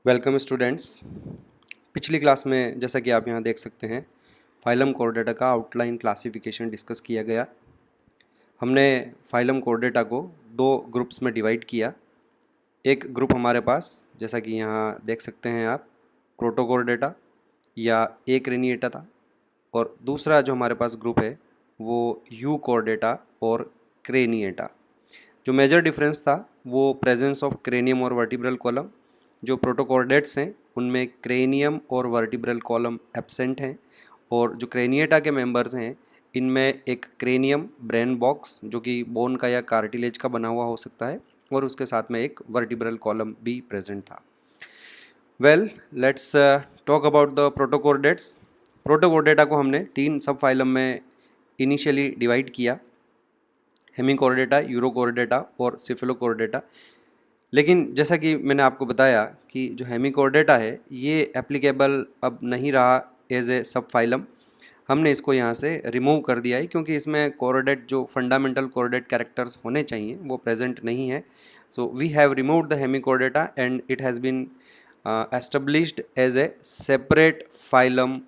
Welcome students. पिछली class में जैसा कि आप यहाँ देख सकते हैं फाइलम कोर्डेटा का आउटलाइन क्लासिफिकेशन डिस्कस किया गया। हमने फाइलम कोर्डेटा को दो ग्रुप्स में डिवाइड किया। एक ग्रुप हमारे पास जैसा कि यहाँ देख सकते हैं आप प्रोटोकोर्डेटा या एक्रेनिएटा था, और दूसरा जो हमारे पास ग्रुप है वो यूकोर्डेटा और क्रेनिएटा। जो मेजर डिफरेंस था वो प्रेजेंस ऑफ क्रेनियम और वर्टिब्रल कॉलम। जो प्रोटोकॉर्डेट्स हैं उनमें क्रेनियम और वर्टिब्रल कॉलम एब्सेंट हैं, और जो क्रेनिएटा के मेंबर्स हैं इनमें एक क्रेनियम ब्रेन बॉक्स जो कि बोन का या कार्टिलेज का बना हुआ हो सकता है, और उसके साथ में एक वर्टिब्रल कॉलम भी प्रेजेंट था। Well, let's talk about the protochordates. Protochordata को हमने तीन सब फाइलम में इनिशियली डिवाइड किया, हेमिकॉर्डेटा, यूरोकॉर्डेटा और सिफेलोकॉर्डेटा। लेकिन जैसा कि मैंने आपको बताया कि जो हेमिकॉर्डेटा है ये एप्लीकेबल अब नहीं रहा एज ए सब फाइलम। हमने इसको यहाँ से रिमूव कर दिया है क्योंकि इसमें कोर्डेट जो फंडामेंटल कोर्डेट कैरेक्टर्स होने चाहिए वो प्रेजेंट नहीं है। So we have removed the hemichordata and it has been established as a separate phylum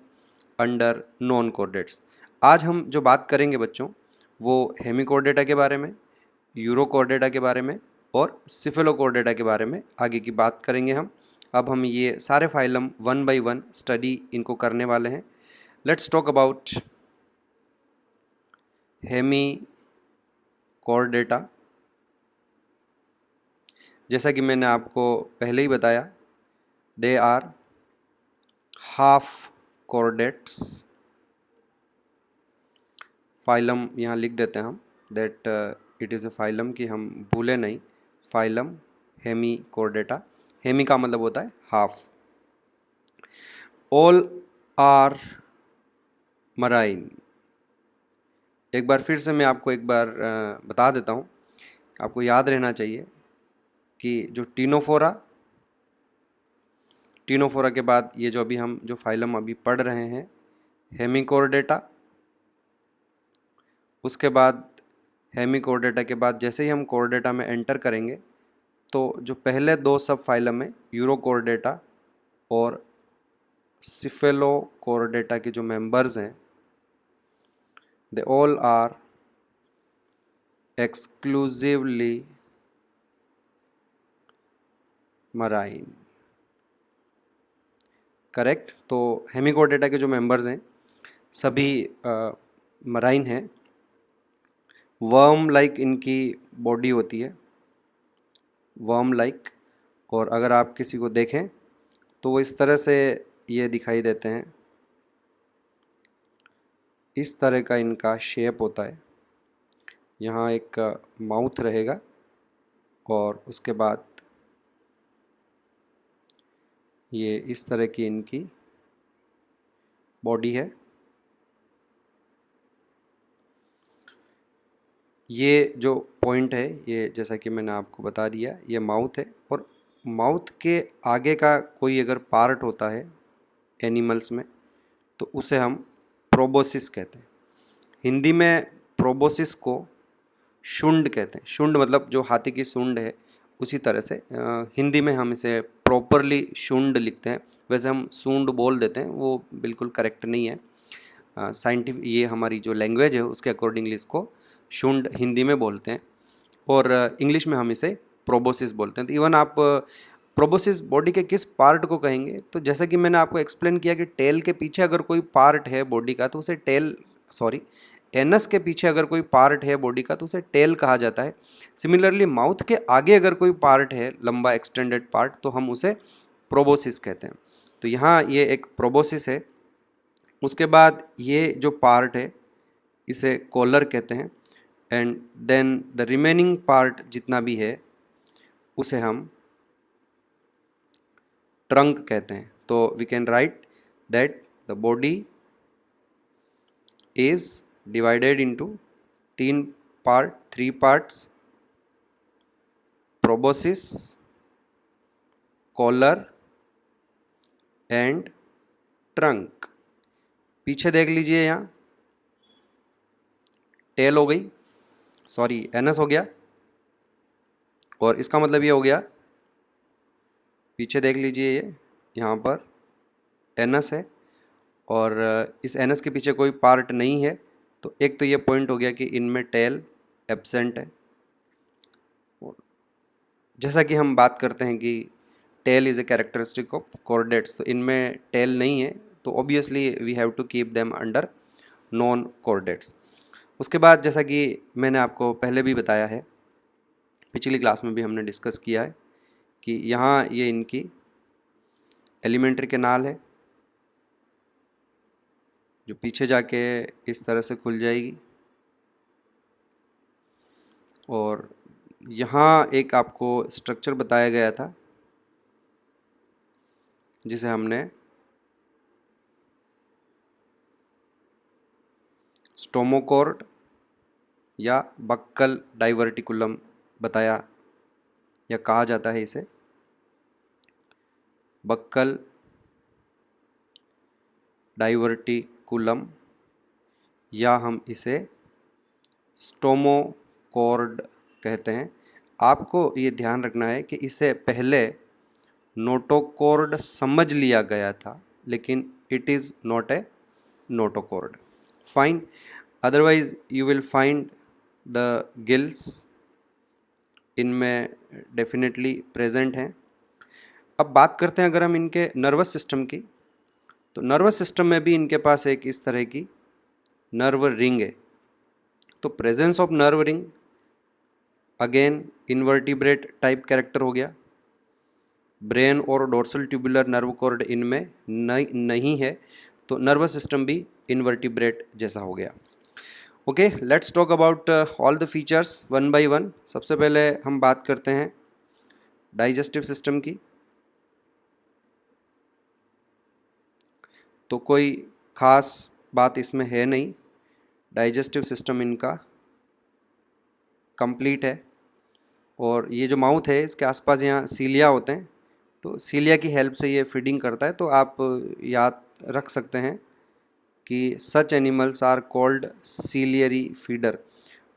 under non chordates. आज हम जो बात करेंगे बच्चों वो हेमिकॉर्डेटा के बारे में, यूरोकॉर्डेटा के बारे में और सिफेलोकॉर्डेटा के बारे में आगे की बात करेंगे हम। अब हम ये सारे phylum one by one study इनको करने वाले हैं। Let's talk about hemichordata. जैसा कि मैंने आपको पहले ही बताया, they are half chordates. Phylum यहाँ लिख देते हैं हम, that it is a phylum, कि हम भूले नहीं। फाइलम हेमिकॉर्डेटा, हेमी का मतलब होता है हाफ। All are marine. एक बार फिर से मैं आपको एक बार बता देता हूँ, आपको याद रहना चाहिए कि जो टीनोफोरा के बाद ये जो अभी हम जो फाइलम अभी पढ़ रहे हैं हेमिकॉर्डेटा, उसके बाद हेमिकॉर्डेटा के बाद जैसे ही हम कॉर्डेटा में एंटर करेंगे तो जो पहले दो सब फाइलम है यूरोकॉर्डेटा और सिफेलोकॉर्डेटा के जो मेंबर्स हैं they all are exclusively marine. Correct. तो हेमिकॉर्डेटा के जो मेंबर्स हैं सभी मराइन हैं। वर्म लाइक इनकी बॉडी होती है, वर्म लाइक। और अगर आप किसी को देखें तो वो इस तरह से ये दिखाई देते हैं, इस तरह का इनका शेप होता है। यहाँ एक माउथ रहेगा और उसके बाद ये इस तरह की इनकी बॉडी है। ये जो पॉइंट है ये जैसा कि मैंने आपको बता दिया, ये माउथ है, और माउथ के आगे का कोई अगर पार्ट होता है एनिमल्स में तो उसे हम प्रोबोसिस कहते हैं। हिंदी में प्रोबोसिस को शुंड कहते हैं। शुंड मतलब जो हाथी की सूंड है, उसी तरह से हिंदी में हम इसे प्रॉपरली शुंड लिखते हैं। वैसे हम सूंड बोल देते हैं, वो बिल्कुल करेक्ट नहीं है। साइंटिफिक ये हमारी जो लैंग्वेज है उसके अकॉर्डिंगली इसको शुंड हिंदी में बोलते हैं, और इंग्लिश में हम इसे प्रोबोसिस बोलते हैं। तो इवन आप प्रोबोसिस बॉडी के किस पार्ट को कहेंगे, तो जैसा कि मैंने आपको एक्सप्लेन किया कि टेल के पीछे अगर कोई पार्ट है बॉडी का तो उसे एनस के पीछे अगर कोई पार्ट है बॉडी का तो उसे टेल कहा जाता है। सिमिलरली माउथ के आगे अगर कोई पार्ट है लंबा एक्सटेंडेड पार्ट तो हम उसे प्रोबोसिस कहते हैं। तो यहाँ ये एक प्रोबोसिस है। उसके बाद ये जो पार्ट है इसे कॉलर कहते हैं, and then the remaining part जितना भी है उसे हम ट्रंक कहते हैं। तो we can write that the body is divided into three parts: proboscis, collar and trunk। पीछे देख लीजिए, यहाँ टेल हो गई, एनस हो गया, और इसका मतलब ये हो गया पीछे देख लीजिए, ये यहाँ पर एनस है और इस एनस के पीछे कोई पार्ट नहीं है। तो एक तो ये पॉइंट हो गया कि इनमें टेल एब्सेंट है। जैसा कि हम बात करते हैं कि tail is a characteristic of chordates, तो इनमें टेल नहीं है, तो obviously we have to keep them under non chordates. उसके बाद जैसा कि मैंने आपको पहले भी बताया है, पिछली क्लास में भी हमने डिस्कस किया है कि यहाँ ये इनकी एलिमेंट्री कैनाल है जो पीछे जाके इस तरह से खुल जाएगी, और यहाँ एक आपको स्ट्रक्चर बताया गया था जिसे हमने स्टोमोकॉर्ड या बक्कल डाइवर्टिकुलम बताया, या कहा जाता है इसे बक्कल डाइवर्टिकुलम, या हम इसे स्टोमोकॉर्ड कहते हैं। आपको ये ध्यान रखना है कि इसे पहले नोटोकॉर्ड समझ लिया गया था, लेकिन it is not a notochord. Fine, otherwise you will find the gills इनमें डेफिनेटली प्रेजेंट हैं। अब बात करते हैं अगर हम इनके नर्वस सिस्टम की, तो नर्वस सिस्टम में भी इनके पास एक इस तरह की नर्व रिंग है। तो presence of nerve ring again invertebrate type character हो गया। ब्रेन और डोर्सल ट्यूबुलर नर्व कॉर्ड इनमें नहीं है, तो नर्वस सिस्टम भी इनवर्टिब्रेट जैसा हो गया। Okay, let's talk about all the features one by one. सबसे पहले हम बात करते हैं डाइजेस्टिव सिस्टम की। तो कोई ख़ास बात इसमें है नहीं, डाइजेस्टिव सिस्टम इनका कंप्लीट है। और ये जो माउथ है इसके आसपास यहाँ सीलिया होते हैं, तो सीलिया की हेल्प से ये फीडिंग करता है। तो आप याद रख सकते हैं कि such animals are called ciliary feeder,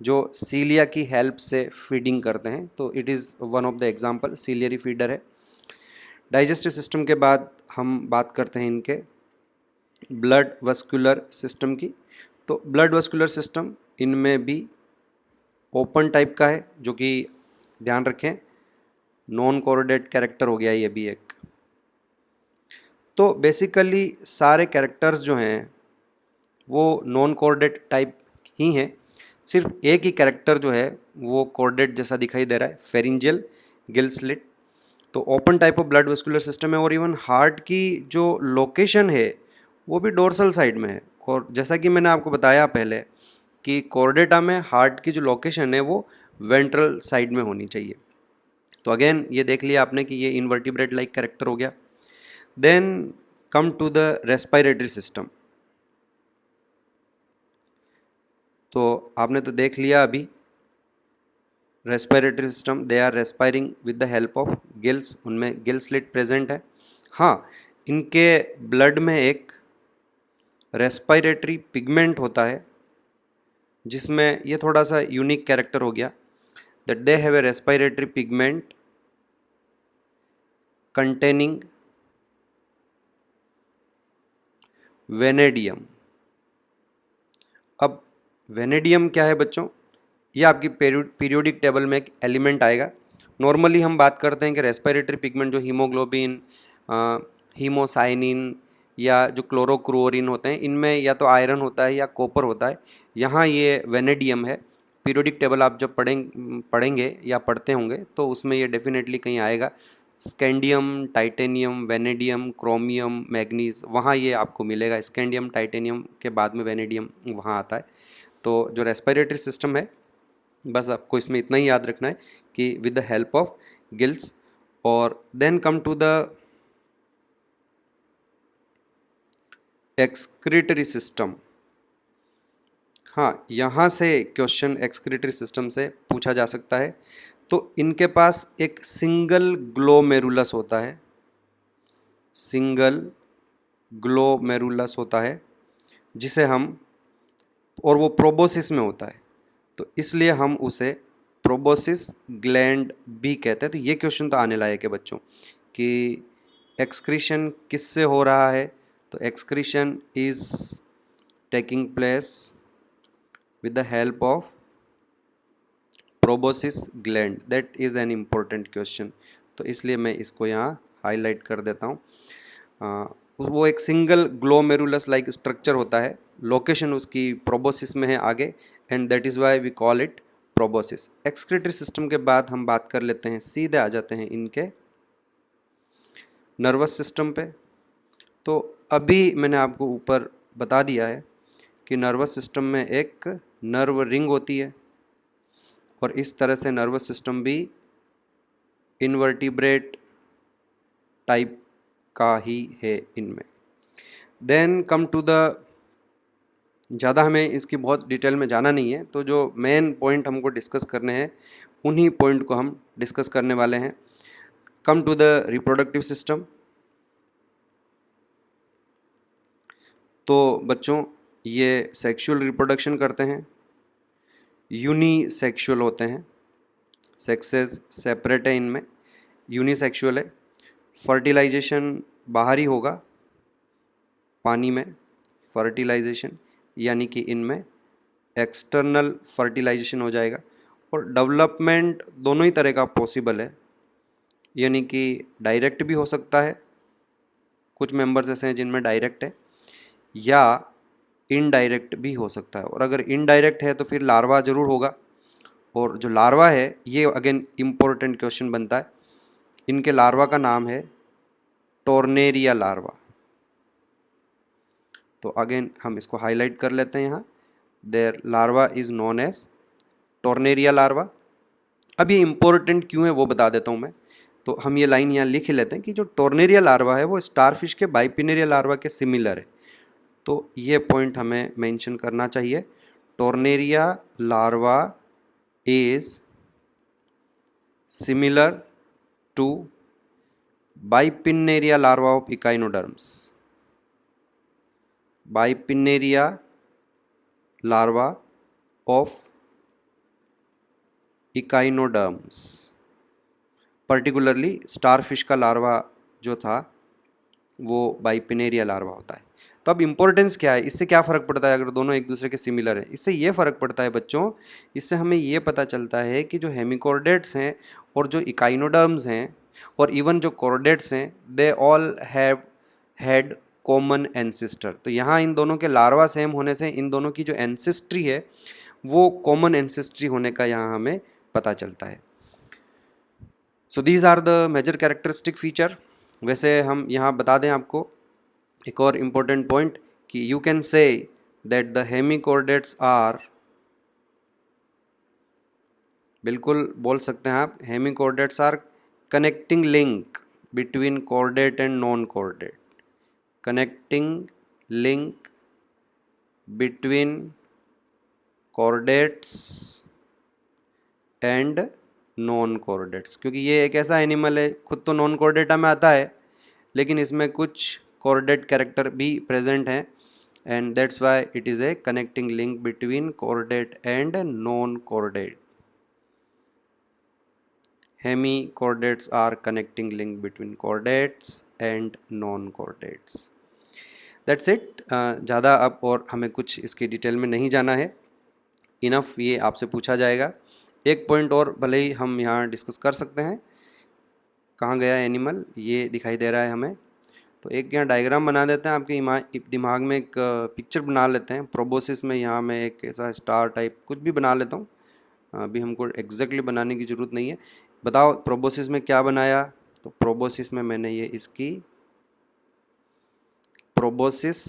जो सीलिया की हेल्प से फीडिंग करते हैं। तो it is one of the example, ciliary feeder है। डाइजेस्टिव सिस्टम के बाद हम बात करते हैं इनके ब्लड वस्कुलर सिस्टम की। तो ब्लड वस्कुलर सिस्टम इनमें भी ओपन टाइप का है, जो कि ध्यान रखें नॉन कोऑर्डिनेट कैरेक्टर हो गया ये भी एक। तो बेसिकली सारे कैरेक्टर्स जो हैं वो नॉन कोऑर्डिनेट टाइप ही हैं, सिर्फ एक ही कैरेक्टर जो है वो कोऑर्डिनेट जैसा दिखाई दे रहा है, फेरिंजियल गिल स्लिट। तो open type of blood vascular system है, और इवन हार्ट की जो लोकेशन है वो भी डोर्सल साइड में है। और जैसा कि मैंने आपको बताया पहले कि कोर्डेटा में हार्ट की जो लोकेशन है वो वेंट्रल साइड में होनी चाहिए। तो अगेन ये देख लिया आपने कि ये इनवर्टिब्रेट लाइक कैरेक्टर हो गया। Then come to the respiratory system. तो आपने तो देख लिया अभी respiratory system, they are respiring with the help of gills, उनमें गिल स्लिट प्रेजेंट है। हाँ, इनके ब्लड में एक रेस्पिरेटरी पिगमेंट होता है, जिसमें ये थोड़ा सा यूनिक कैरेक्टर हो गया, that they have a respiratory pigment containing vanadium. अब वेनेडियम क्या है बच्चों? ये आपकी पीरियोडिक टेबल में एक एलिमेंट आएगा। नॉर्मली हम बात करते हैं कि रेस्पिरेटरी पिगमेंट जो हीमोग्लोबिन, हीमोसाइनिन या जो क्लोरोक्लोरिन होते हैं, इनमें या तो आयरन होता है या कॉपर होता है। यहाँ ये वेनेडियम है। पीरियोडिक टेबल आप जब पढ़ेंगे या पढ़ते होंगे तो उसमें ये डेफिनेटली कहीं आएगा। Scandium, titanium, vanadium, chromium, manganese, वहाँ ये आपको मिलेगा। स्कैंडियम टाइटेनियम के बाद में वेनेडियम वहाँ आता है। तो जो रेस्पिरेटरी सिस्टम है, बस आपको इसमें इतना ही याद रखना है कि with the help of gills. और then come to the excretory system. हाँ, यहाँ से क्वेश्चन एक्सक्रीटरी सिस्टम से पूछा जा सकता है। तो इनके पास एक सिंगल ग्लोमेरुलस होता है, सिंगल ग्लोमेरुलस होता है जिसे हम, और वो प्रोबोसिस में होता है, तो इसलिए हम उसे प्रोबोसिस ग्लैंड भी कहते हैं। तो ये क्वेश्चन तो आने लायक है बच्चों कि एक्सक्रीशन किससे हो रहा है, तो excretion is taking place with the help of proboscis gland. That is an important question, तो इसलिए मैं इसको यहाँ हाईलाइट कर देता हूँ। वो एक सिंगल ग्लोमेरुलस लाइक स्ट्रक्चर होता है, लोकेशन उसकी प्रोबोसिस में है आगे, and that is why we call it proboscis. Excretory system के बाद हम बात कर लेते हैं, सीधे आ जाते हैं इनके नर्वस सिस्टम पे। तो अभी मैंने आपको ऊपर बता दिया है कि नर्वस सिस्टम में एक नर्व रिंग होती है, और इस तरह से नर्वस सिस्टम भी इनवर्टिब्रेट टाइप का ही है इनमें। देन कम टू द, ज़्यादा हमें इसकी बहुत डिटेल में जाना नहीं है, तो जो मेन पॉइंट हमको डिस्कस करने हैं उन्हीं पॉइंट को हम डिस्कस करने वाले हैं। Come to the reproductive system. तो बच्चों ये सेक्सुअल रिप्रोडक्शन करते हैं, यूनिसेक्सुअल होते हैं, सेक्सेस सेपरेट है इनमें, यूनिसेक्सुअल है। फर्टिलाइजेशन बाहर ही होगा, पानी में फर्टिलाइजेशन, यानी कि इनमें एक्सटर्नल फर्टिलाइजेशन हो जाएगा। और डेवलपमेंट दोनों ही तरह का पॉसिबल है, यानी कि डायरेक्ट भी हो सकता है, कुछ मेंबर्स ऐसे हैं जिनमें डायरेक्ट है, या इनडायरेक्ट भी हो सकता है। और अगर इनडायरेक्ट है तो फिर लार्वा ज़रूर होगा, और जो लार्वा है ये अगेन इम्पोर्टेंट क्वेश्चन बनता है। इनके लार्वा का नाम है टॉर्नेरिया लार्वा। तो अगेन हम इसको हाईलाइट कर लेते हैं यहाँ, there larva is known as tornaria larva. अब ये इम्पोर्टेंट क्यों है वो बता देता हूँ मैं। तो हम ये लाइन यहाँ लिख लेते हैं कि जो टॉर्नेरिया लार्वा है वो स्टारफिश के बाइपिनेरिया लार्वा के सिमिलर है। तो ये पॉइंट हमें मेंशन करना चाहिए, tornaria larva is similar to bipinnaria larva of echinoderms. Bipinnaria larva of echinoderms, particularly starfish का लार्वा जो था वो बाइपिनेरिया लार्वा होता है। तो अब इम्पोर्टेंस क्या है, इससे क्या फ़र्क पड़ता है अगर दोनों एक दूसरे के सिमिलर हैं? इससे ये फ़र्क पड़ता है बच्चों, इससे हमें ये पता चलता है कि जो हेमिकोर्डेट्स हैं और जो इकाइनोडर्म्स हैं और इवन जो कॉर्डेट्स हैं, they all have had common ancestor. तो यहाँ इन दोनों के लार्वा सेम होने से इन दोनों की जो एंसिस्ट्री है वो कॉमन एंसिस्ट्री होने का यहाँ हमें पता चलता है। So these are the major characteristic feature. वैसे हम यहाँ बता दें आपको एक और इम्पोर्टेंट पॉइंट कि you can say that the hemichordates are, बिल्कुल बोल सकते हैं आप, hemichordates are connecting link between chordate and non chordate, connecting link between chordates and non chordates. क्योंकि ये एक ऐसा एनिमल है, खुद तो नॉन कॉर्डेटा में आता है लेकिन इसमें कुछ कॉर्डेट कैरेक्टर भी प्रेजेंट हैं, and that's why it is a connecting link between chordate and non chordate. Hemichordates are connecting link between chordates and non chordates. That's it. ज़्यादा अब और हमें कुछ इसकी डिटेल में नहीं जाना है, इनफ ये आपसे पूछा जाएगा। एक पॉइंट और भले ही हम यहाँ डिस्कस कर सकते हैं, कहाँ गया एनिमल, ये दिखाई दे रहा है हमें। तो एक यहाँ डायग्राम बना देते हैं, आपके दिमाग में एक पिक्चर बना लेते हैं। प्रोबोसिस में यहाँ मैं एक ऐसा स्टार टाइप कुछ भी बना लेता हूँ, अभी हमको एग्जैक्टली बनाने की ज़रूरत नहीं है। बताओ प्रोबोसिस में क्या बनाया? तो प्रोबोसिस में मैंने ये इसकी प्रोबोसिस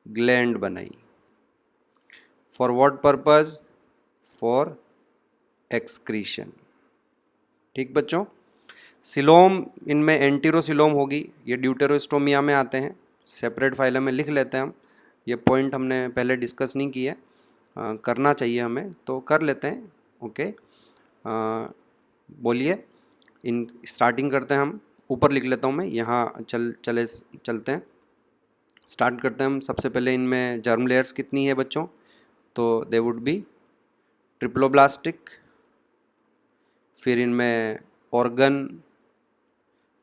ग्लैंड बनाई। For what purpose? For excretion. ठीक बच्चों, सिलोम इनमें एंटीरोसिलोम होगी, ये ड्यूटेरोस्टोमिया में आते हैं, सेपरेट फाइलम में लिख लेते हैं हम। ये पॉइंट हमने पहले डिस्कस नहीं किया, करना चाहिए हमें, तो कर लेते हैं। ओके, बोलिए, इन स्टार्टिंग करते हैं हम। ऊपर लिख लेता हूँ मैं, यहाँ चलते हैं, स्टार्ट करते हैं हम। सबसे पहले इनमें जर्म लेयर्स कितनी है बच्चों? तो दे वुड बी ट्रिप्लोब्लास्टिक। फिर इनमें ऑर्गन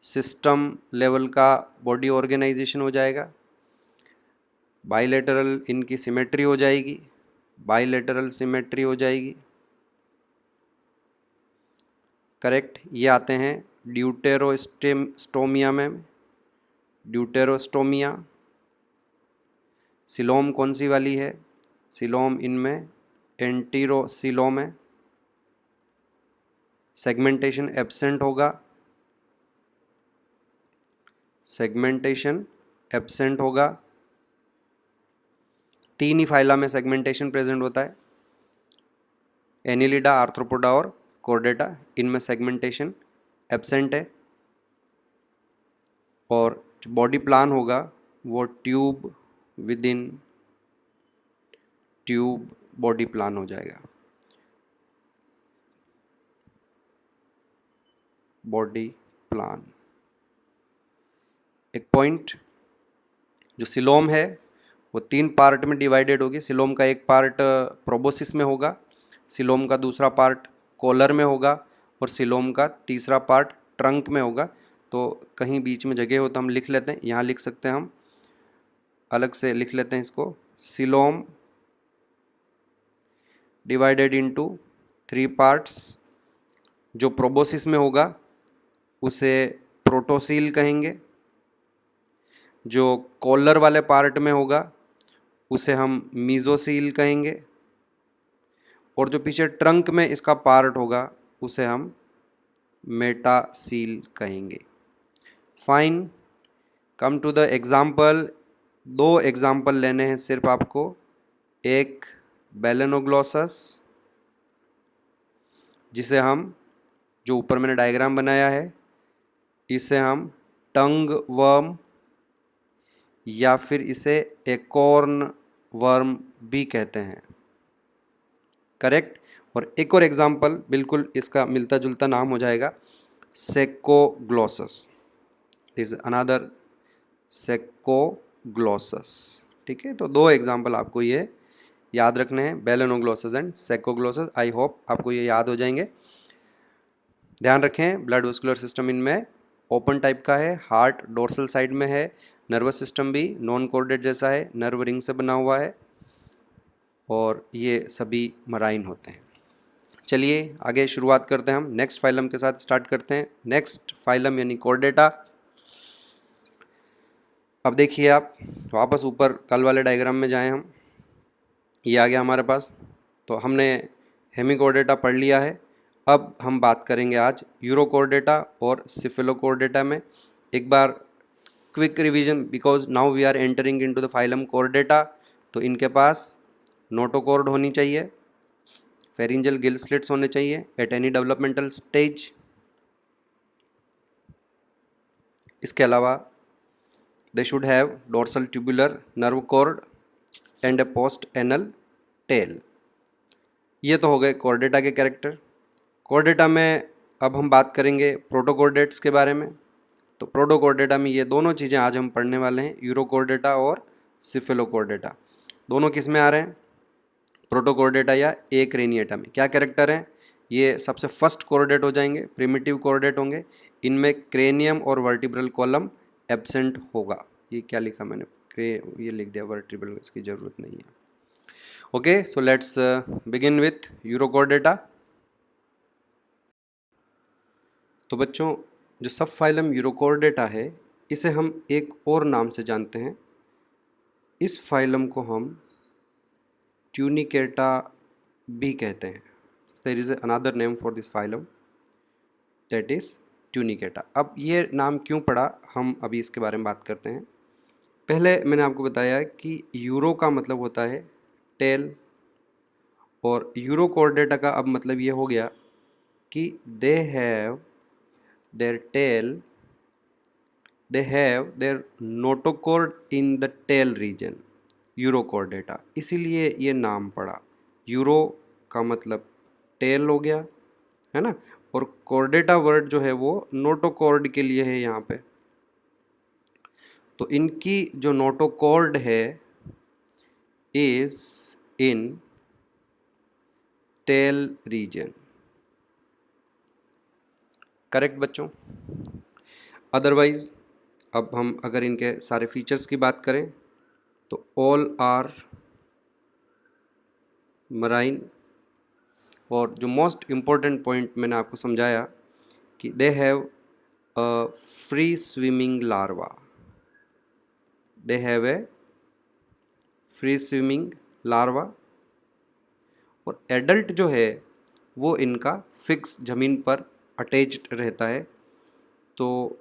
सिस्टम लेवल का बॉडी ऑर्गेनाइजेशन हो जाएगा, बाइलेटरल इनकी सिमेट्री हो जाएगी, बाइलेटरल सिमेट्री हो जाएगी, करेक्ट। ये आते हैं ड्यूटेरोस्टोमिया में, ड्यूटेरोस्टोमिया। सिलोम कौन सी वाली है? सिलोम इनमें एंटीरोसिलोम है। सेगमेंटेशन एब्सेंट होगा, सेगमेंटेशन एब्सेंट होगा। 3 ही फाइला में सेगमेंटेशन प्रेजेंट होता है, एनिलिडा, आर्थ्रोपोडा और कॉर्डेटा। इनमें सेगमेंटेशन एब्सेंट है। और जो बॉडी प्लान होगा वो tube with in tube body plan हो जाएगा, बॉडी प्लान। एक पॉइंट, जो सिलोम है वो 3 पार्ट में डिवाइडेड होगी। सिलोम का एक पार्ट प्रोबोसिस में होगा, सिलोम का दूसरा पार्ट कॉलर में होगा और सिलोम का तीसरा पार्ट ट्रंक में होगा। तो कहीं बीच में जगह हो तो हम लिख लेते हैं, यहाँ लिख सकते हैं, हम अलग से लिख लेते हैं इसको। Coelom divided into 3 parts. जो प्रोबोसिस में होगा उसे प्रोटोसील कहेंगे, जो कॉलर वाले पार्ट में होगा उसे हम मीजोसील कहेंगे, और जो पीछे ट्रंक में इसका पार्ट होगा उसे हम मेटासील कहेंगे। Fine, come to the example. 2 example लेने हैं सिर्फ आपको। एक बेलेनोग्लोसस, जिसे हम, जो ऊपर मैंने डायग्राम बनाया है, इसे हम टंग वर्म या फिर इसे एकॉर्न वर्म भी कहते हैं, करेक्ट। और एक और एग्जाम्पल बिल्कुल इसका मिलता जुलता नाम हो जाएगा, सेकोग्लोसस। दिस इज अनदर सेकोग्लोसस, ठीक है। तो 2 एग्जाम्पल आपको ये याद रखने हैं, बेलेनोग्लोसस एंड सेकोग्लोसस। आई होप आपको ये याद हो जाएंगे। ध्यान रखें, ब्लड वेस्कुलर सिस्टम इनमें ओपन टाइप का है, हार्ट डोर्सल साइड में है, नर्वस सिस्टम भी नॉन कोर्डेट जैसा है, नर्व रिंग से बना हुआ है, और ये सभी मराइन होते हैं। चलिए आगे शुरुआत करते हैं, हम नेक्स्ट फाइलम के साथ स्टार्ट करते हैं। नेक्स्ट फाइलम यानी कॉर्डेटा। अब देखिए आप वापस ऊपर कल वाले डायग्राम में जाएं हम, ये आ गया हमारे पास। तो हमने हेमिकॉर्डेटा पढ़ लिया है। अब हम बात करेंगे आज यूरोकॉर्डेटा और सिफेलोकॉर्डेटा में। एक बार quick revision, because now we are entering into the phylum Chordata. तो इनके पास नोटोकॉर्ड होनी चाहिए, फेरिंजल गिल स्लिट्स होने चाहिए एट एनी डेवलपमेंटल स्टेज। इसके अलावा they should have dorsal tubular nerve cord and a post anal tail. ये तो हो गए कॉर्डेटा के कैरेक्टर। कॉर्डेटा में अब हम बात करेंगे प्रोटोकॉर्डेट्स के बारे में। तो प्रोटोकॉर्डेटा में ये दोनों चीज़ें आज हम पढ़ने वाले हैं, यूरोकॉर्डेटा और सिफेलोकॉर्डेटा। दोनों किस में आ रहे हैं? प्रोटोकॉर्डेटा या एक्रेनिएटा में। क्या कैरेक्टर हैं? ये सबसे फर्स्ट कॉर्डेट हो जाएंगे, प्रिमिटिव कॉर्डेट होंगे। इनमें क्रेनियम और वर्टिब्रल कॉलम एब्सेंट होगा। ये क्या लिखा मैंने? ये लिख दिया वर्टिब्रल, इसकी ज़रूरत नहीं है। Okay, so let's begin with urochordata. तो बच्चों, जो सब फाइलम यूरोकॉर्डेटा है, इसे हम एक और नाम से जानते हैं। इस फाइलम को हम ट्यूनिकेटा भी कहते हैं। There is another name for this phylum, that is Tunicata. अब ये नाम क्यों पड़ा, हम अभी इसके बारे में बात करते हैं। पहले मैंने आपको बताया कि यूरो का मतलब होता है टेल, और यूरोकॉर्डेटा का अब मतलब ये हो गया कि they have their tail, they have their notochord in the tail region, Urochordata. इसीलिए ये नाम पड़ा। यूरो का मतलब टेल हो गया, है ना, और कॉर्डेटा वर्ड जो है वो नोटोकॉर्ड के लिए है यहाँ पे। तो इनकी जो नोटोकॉर्ड है is in tail region, correct बच्चों। अदरवाइज अब हम अगर इनके सारे फीचर्स की बात करें तो ऑल आर मराइन, और जो मोस्ट इम्पोर्टेंट पॉइंट मैंने आपको समझाया कि they have a free swimming larva, they have a free swimming larva, और एडल्ट जो है वो इनका फिक्स ज़मीन पर अटैच्ड रहता है। तो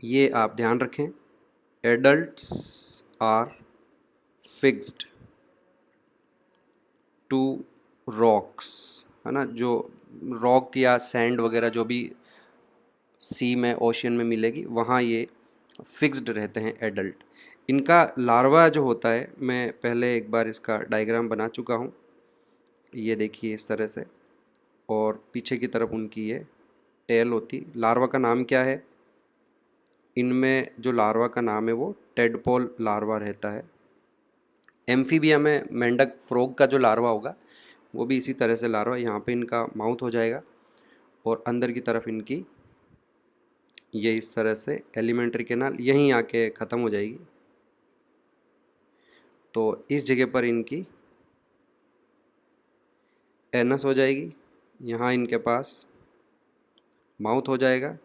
ये आप ध्यान रखें, adults are fixed to rocks, है ना, जो रॉक या सैंड वगैरह जो भी सी में ओशियन में मिलेगी वहाँ ये फिक्स्ड रहते हैं एडल्ट। इनका लार्वा जो होता है, मैं पहले एक बार इसका डायग्राम बना चुका हूँ, ये देखिए इस तरह से, और पीछे की तरफ उनकी ये टेल होती। लार्वा का नाम क्या है? इनमें जो लार्वा का नाम है वो टेडपोल लार्वा रहता है। एम्फीबिया में मेंढक फ्रॉग का जो लार्वा होगा वो भी इसी तरह से लार्वा, यहाँ पे इनका माउथ हो जाएगा और अंदर की तरफ इनकी ये इस तरह से एलिमेंट्री कैनाल यहीं आके ख़त्म हो जाएगी। तो इस जगह पर इनकी एनस हो जाएगी, यहाँ इनके पास माउथ हो जाएगा,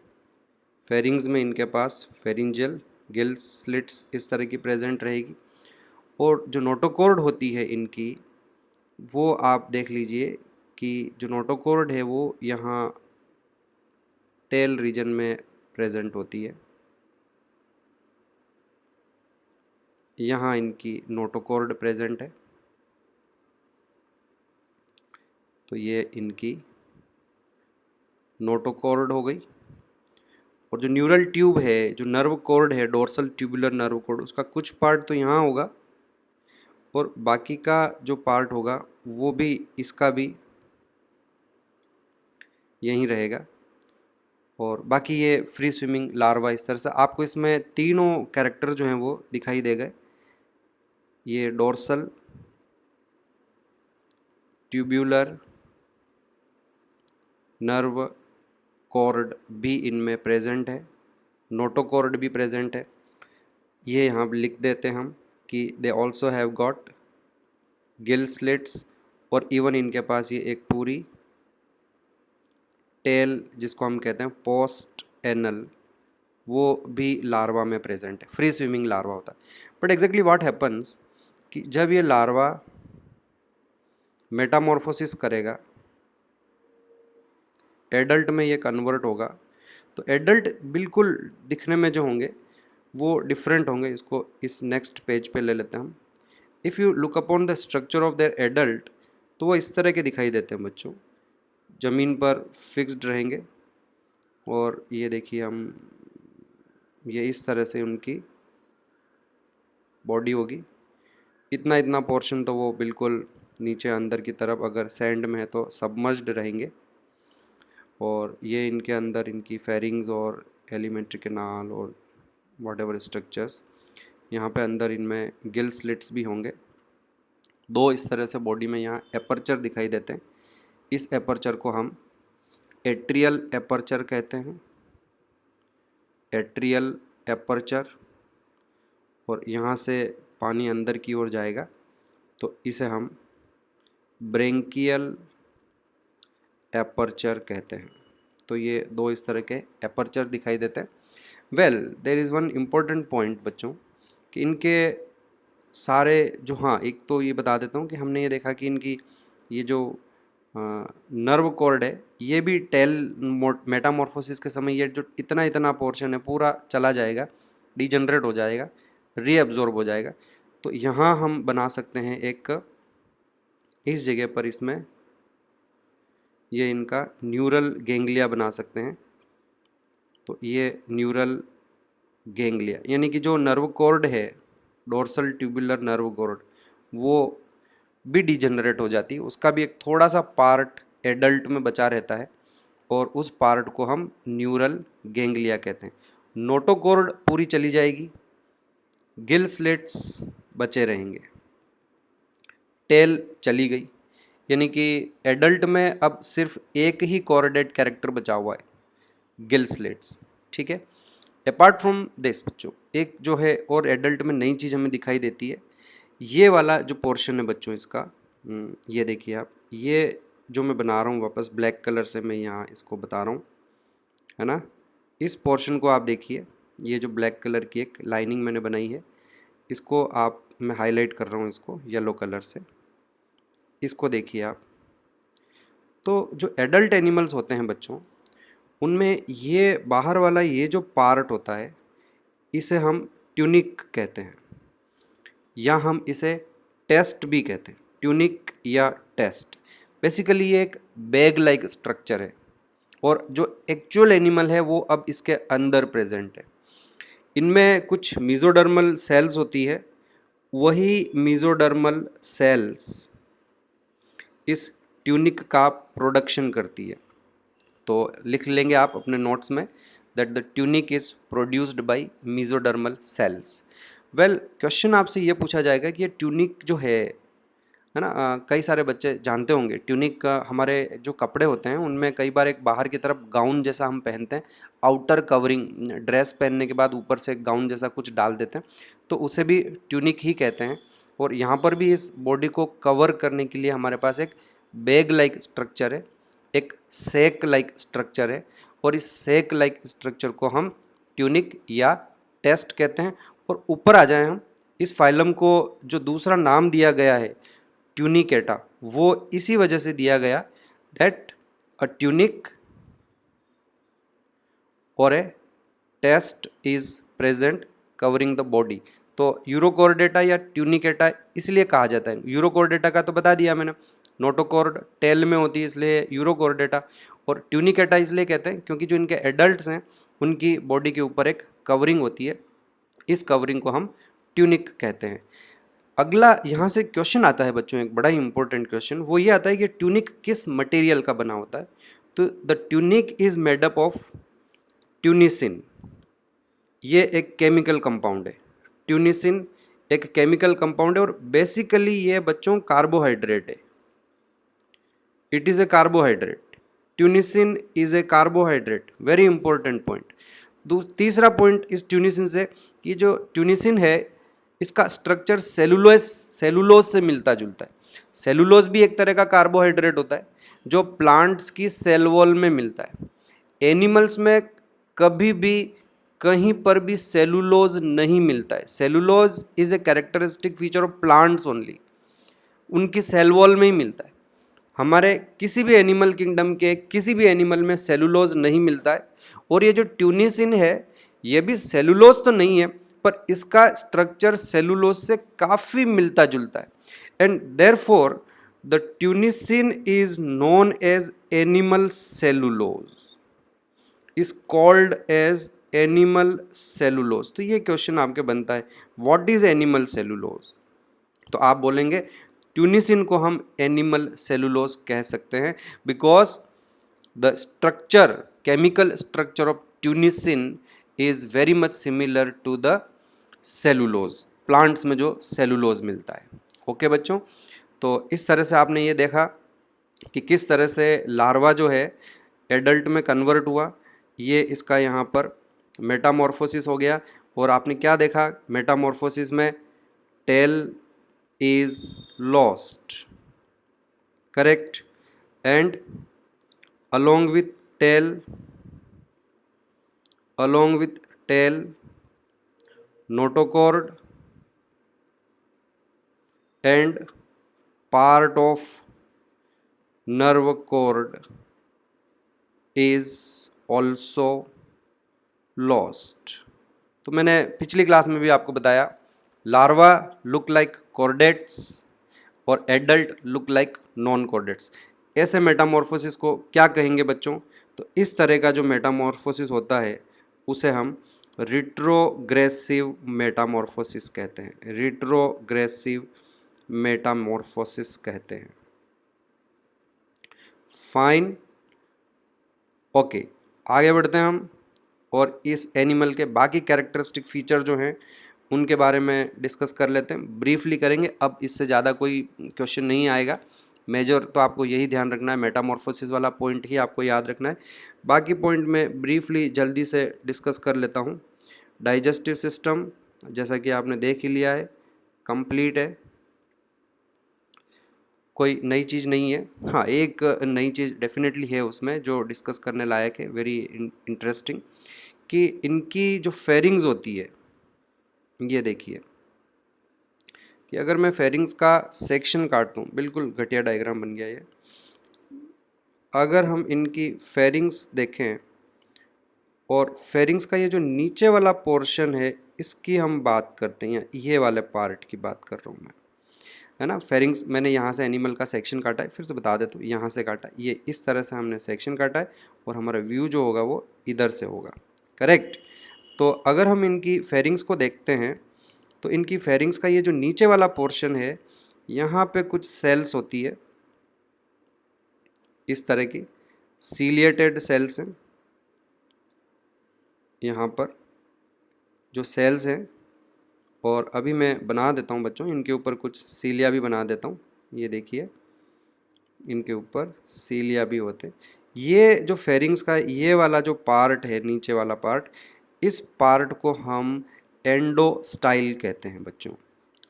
फेरिंग्स में इनके पास फेरिंजियल गिल स्लिट्स इस तरह की प्रेजेंट रहेगी, और जो नोटोकॉर्ड होती है इनकी वो आप देख लीजिए कि जो नोटोकॉर्ड है वो यहाँ टेल रीजन में प्रेजेंट होती है। यहाँ इनकी नोटोकॉर्ड प्रेजेंट है, तो ये इनकी नोटोकॉर्ड हो गई। और जो न्यूरल ट्यूब है, जो नर्व कॉर्ड है, डोर्सल ट्यूबुलर नर्व कॉर्ड, उसका कुछ पार्ट तो यहाँ होगा और बाकी का जो पार्ट होगा वो भी इसका भी यहीं रहेगा। और बाकी ये फ्री स्विमिंग लार्वा इस तरह से आपको इसमें तीनों कैरेक्टर जो हैं वो दिखाई दे गए। ये डोर्सल ट्यूब्यूलर नर्व कॉर्ड भी इनमें प्रेजेंट है, नोटोकॉर्ड भी प्रेजेंट है। ये यहाँ लिख देते हैं हम कि they also have got gill slits, और इवन इनके पास ये एक पूरी टेल जिसको हम कहते हैं पोस्ट एनल, वो भी लार्वा में प्रेजेंट है, फ्री स्विमिंग लार्वा होता है। बट एग्जैक्टली व्हाट हैपन्स कि जब ये लार्वा मेटामॉर्फोसिस करेगा, एडल्ट में ये कन्वर्ट होगा, तो एडल्ट बिल्कुल दिखने में जो होंगे वो डिफरेंट होंगे। इसको इस नेक्स्ट पेज पे ले लेते हैं हम। If you look upon the structure of their adult, तो वो इस तरह के दिखाई देते हैं बच्चों, ज़मीन पर फिक्स्ड रहेंगे, और ये देखिए हम ये इस तरह से उनकी बॉडी होगी। इतना इतना पोर्शन तो वो बिल्कुल नीचे अंदर की तरफ अगर सैंड में है तो सबमर्ज्ड रहेंगे, और ये इनके अंदर इनकी फेरिंग्स और एलिमेंट्री कैनाल और वॉटेवर स्ट्रक्चर्स, यहाँ पे अंदर इनमें गिल स्लिट्स भी होंगे। दो इस तरह से बॉडी में यहाँ एपर्चर दिखाई देते हैं। इस एपर्चर को हम एट्रियल एपर्चर कहते हैं, एट्रियल एपर्चर, और यहाँ से पानी अंदर की ओर जाएगा तो इसे हम ब्रेंकियल एपर्चर कहते हैं। तो ये दो इस तरह के एपर्चर दिखाई देते हैं। Well there is one important point बच्चों कि इनके सारे जो, हाँ एक तो ये बता देता हूँ कि हमने ये देखा कि इनकी ये जो नर्व कॉर्ड है ये भी टेल मेटामॉर्फोसिस के समय ये जो इतना इतना पोर्शन है पूरा चला जाएगा, डिजनरेट हो जाएगा, रीअब्जॉर्ब हो जाएगा। तो यहाँ हम बना सकते हैं एक, इस जगह पर इसमें ये इनका न्यूरल गेंगलिया बना सकते हैं। तो ये न्यूरल गेंगलिया यानी कि जो नर्व कॉर्ड है, डोर्सल ट्यूबुलर नर्व कॉर्ड, वो भी डिजनरेट हो जाती है, उसका भी एक थोड़ा सा पार्ट एडल्ट में बचा रहता है, और उस पार्ट को हम न्यूरल गेंगलिया कहते हैं। नोटोकॉर्ड पूरी चली जाएगी, गिल स्लिट्स बचे रहेंगे, टेल चली गई, यानी कि एडल्ट में अब सिर्फ एक ही कॉर्डेट कैरेक्टर बचा हुआ है, गिल स्लिट्स। ठीक है, अपार्ट फ्रॉम दिस बच्चों, एक जो है और एडल्ट में नई चीज़ हमें दिखाई देती है, ये वाला जो पोर्शन है बच्चों इसका, ये देखिए आप, ये जो मैं बना रहा हूँ वापस ब्लैक कलर से मैं यहाँ इसको बता रहा हूँ, है ना। इस पोर्शन को आप देखिए, ये जो ब्लैक कलर की एक लाइनिंग मैंने बनाई है, इसको आप, मैं हाईलाइट कर रहा हूँ इसको येलो कलर से, इसको देखिए आप। तो जो एडल्ट एनिमल्स होते हैं बच्चों, उनमें ये बाहर वाला ये जो पार्ट होता है, इसे हम ट्यूनिक कहते हैं, या हम इसे टेस्ट भी कहते हैं, ट्यूनिक या टेस्ट। बेसिकली ये एक बैग लाइक स्ट्रक्चर है, और जो एक्चुअल एनिमल है वो अब इसके अंदर प्रेजेंट है। इनमें कुछ मीजोडर्मल सेल्स होती है, वही मीजोडर्मल सेल्स इस ट्यूनिक का प्रोडक्शन करती है। तो लिख लेंगे आप अपने नोट्स में that the tunic is produced by mesodermal cells. Well, question आपसे ये पूछा जाएगा कि ये ट्यूनिक जो है ना, कई सारे बच्चे जानते होंगे ट्यूनिक का, हमारे जो कपड़े होते हैं उनमें कई बार एक बाहर की तरफ गाउन जैसा हम पहनते हैं, आउटर कवरिंग, ड्रेस पहनने के बाद ऊपर से गाउन जैसा कुछ डाल देते हैं, तो उसे भी ट्यूनिक ही कहते हैं। और यहाँ पर भी इस बॉडी को कवर करने के लिए हमारे पास एक बैग लाइक स्ट्रक्चर है, एक सैक लाइक स्ट्रक्चर है, और इस सैक लाइक स्ट्रक्चर को हम ट्यूनिक या टेस्ट कहते हैं। और ऊपर आ जाएं हम, इस फाइलम को जो दूसरा नाम दिया गया है ट्यूनिकेटा, वो इसी वजह से दिया गया that a tunic or a test is present covering the body. तो यूरोकॉर्डेटा या ट्यूनिकेटा इसलिए कहा जाता है, यूरोकॉर्डेटा का तो बता दिया मैंने, नोटोकॉर्ड टेल में होती है इसलिए यूरोकॉर्डेटा, और ट्यूनिकेटा इसलिए कहते हैं क्योंकि जो इनके एडल्ट्स हैं उनकी बॉडी के ऊपर एक कवरिंग होती है, इस कवरिंग को हम ट्यूनिक कहते हैं। अगला यहाँ से क्वेश्चन आता है बच्चों, एक बड़ा ही इंपॉर्टेंट क्वेश्चन, वो ये आता है कि ट्यूनिक किस मटेरियल का बना होता है। तो the tunic is made up of ट्यूनिसिन, ये एक केमिकल कंपाउंड है। ट्यूनिसिन एक केमिकल कंपाउंड है, और बेसिकली ये बच्चों कार्बोहाइड्रेट है, it is A carbohydrate. ट्यूनिसिन is a carbohydrate, very important point. तीसरा पॉइंट इस ट्यूनिसिन से कि जो ट्यूनिसिन है इसका स्ट्रक्चर सेलुलोज से मिलता जुलता है। सेलुलोज भी एक तरह का कार्बोहाइड्रेट होता है जो प्लांट्स की सेल वॉल में मिलता है। एनिमल्स में कभी भी कहीं पर भी सेलुलोज नहीं मिलता है। Cellulose is a characteristic feature of plants only, उनकी सेल वॉल में ही मिलता है। हमारे किसी भी एनिमल किंगडम के किसी भी एनिमल में सेलुलोज नहीं मिलता है। और ये जो ट्यूनिसिन है ये भी सेलुलोज तो नहीं है, पर इसका स्ट्रक्चर सेलुलोज से काफ़ी मिलता जुलता है, and therefore the tunicin is known as animal cellulose, is called as animal cellulose. तो ये क्वेश्चन आपके बनता है, व्हाट इज एनिमल सेलुलोज, तो आप बोलेंगे ट्यूनिसिन को हम एनिमल सेलुलोज कह सकते हैं, because the structure, chemical structure of tunicin is very much similar to the cellulose, plants में जो सेलुलोज मिलता है। ओके बच्चों, तो इस तरह से आपने ये देखा कि किस तरह से लार्वा जो है एडल्ट में कन्वर्ट हुआ, ये इसका यहाँ पर मेटामॉर्फोसिस हो गया। और आपने क्या देखा मेटामॉर्फोसिस में, tell is lost, correct, and along with tail notochord and part of nerve cord is also lost। तो मैंने पिछली क्लास में भी आपको बताया, लार्वा लुक लाइक कॉर्डेट्स और adult look like non chordates. ऐसे मेटामॉर्फोसिस को क्या कहेंगे बच्चों, तो इस तरह का जो मेटामॉर्फोसिस होता है उसे हम रिट्रोग्रेसिव मेटामॉर्फोसिस कहते हैं, रिट्रोग्रेसिव मेटामॉर्फोसिस कहते हैं। फाइन, ओके, आगे बढ़ते हैं हम और इस एनिमल के बाकी कैरेक्टरिस्टिक फीचर जो हैं उनके बारे में डिस्कस कर लेते हैं, ब्रीफली करेंगे। अब इससे ज़्यादा कोई क्वेश्चन नहीं आएगा, मेजर तो आपको यही ध्यान रखना है, मेटामॉर्फोसिस वाला पॉइंट ही आपको याद रखना है। बाकी पॉइंट में ब्रीफली जल्दी से डिस्कस कर लेता हूँ। डाइजेस्टिव सिस्टम जैसा कि आपने देख ही लिया है, कंप्लीट है, कोई नई चीज़ नहीं है। हाँ, एक नई चीज़ डेफिनेटली है उसमें जो डिस्कस करने लायक है, वेरी इंटरेस्टिंग, कि इनकी जो फेरिंग्स होती है, ये देखिए कि अगर मैं फेरिंग्स का सेक्शन काटूँ, बिल्कुल घटिया डायग्राम बन गया ये। अगर हम इनकी फेरिंग्स देखें और फेरिंग्स का ये जो नीचे वाला पोर्शन है इसकी हम बात करते हैं, ये वाले पार्ट की बात कर रहा हूँ मैं, है ना। फेरिंग्स मैंने यहाँ से एनिमल का सेक्शन काटा है, फिर से बता देता हूँ, यहाँ से काटा, ये इस तरह से हमने सेक्शन काटा है और हमारा व्यू जो होगा वो इधर से होगा, करेक्ट। तो अगर हम इनकी फेरिंग्स को देखते हैं तो इनकी फेरिंग्स का ये जो नीचे वाला पोर्शन है, यहाँ पे कुछ सेल्स होती है इस तरह की, सीलिएटेड सेल्स हैं, यहाँ पर जो सेल्स हैं, और अभी मैं बना देता हूँ बच्चों, इनके ऊपर कुछ सीलिया भी बना देता हूँ, ये देखिए इनके ऊपर सीलिया भी होते हैं। ये जो फेरिंग्स का ये वाला जो पार्ट है, नीचे वाला पार्ट, इस पार्ट को हम एंडोस्टाइल कहते हैं बच्चों।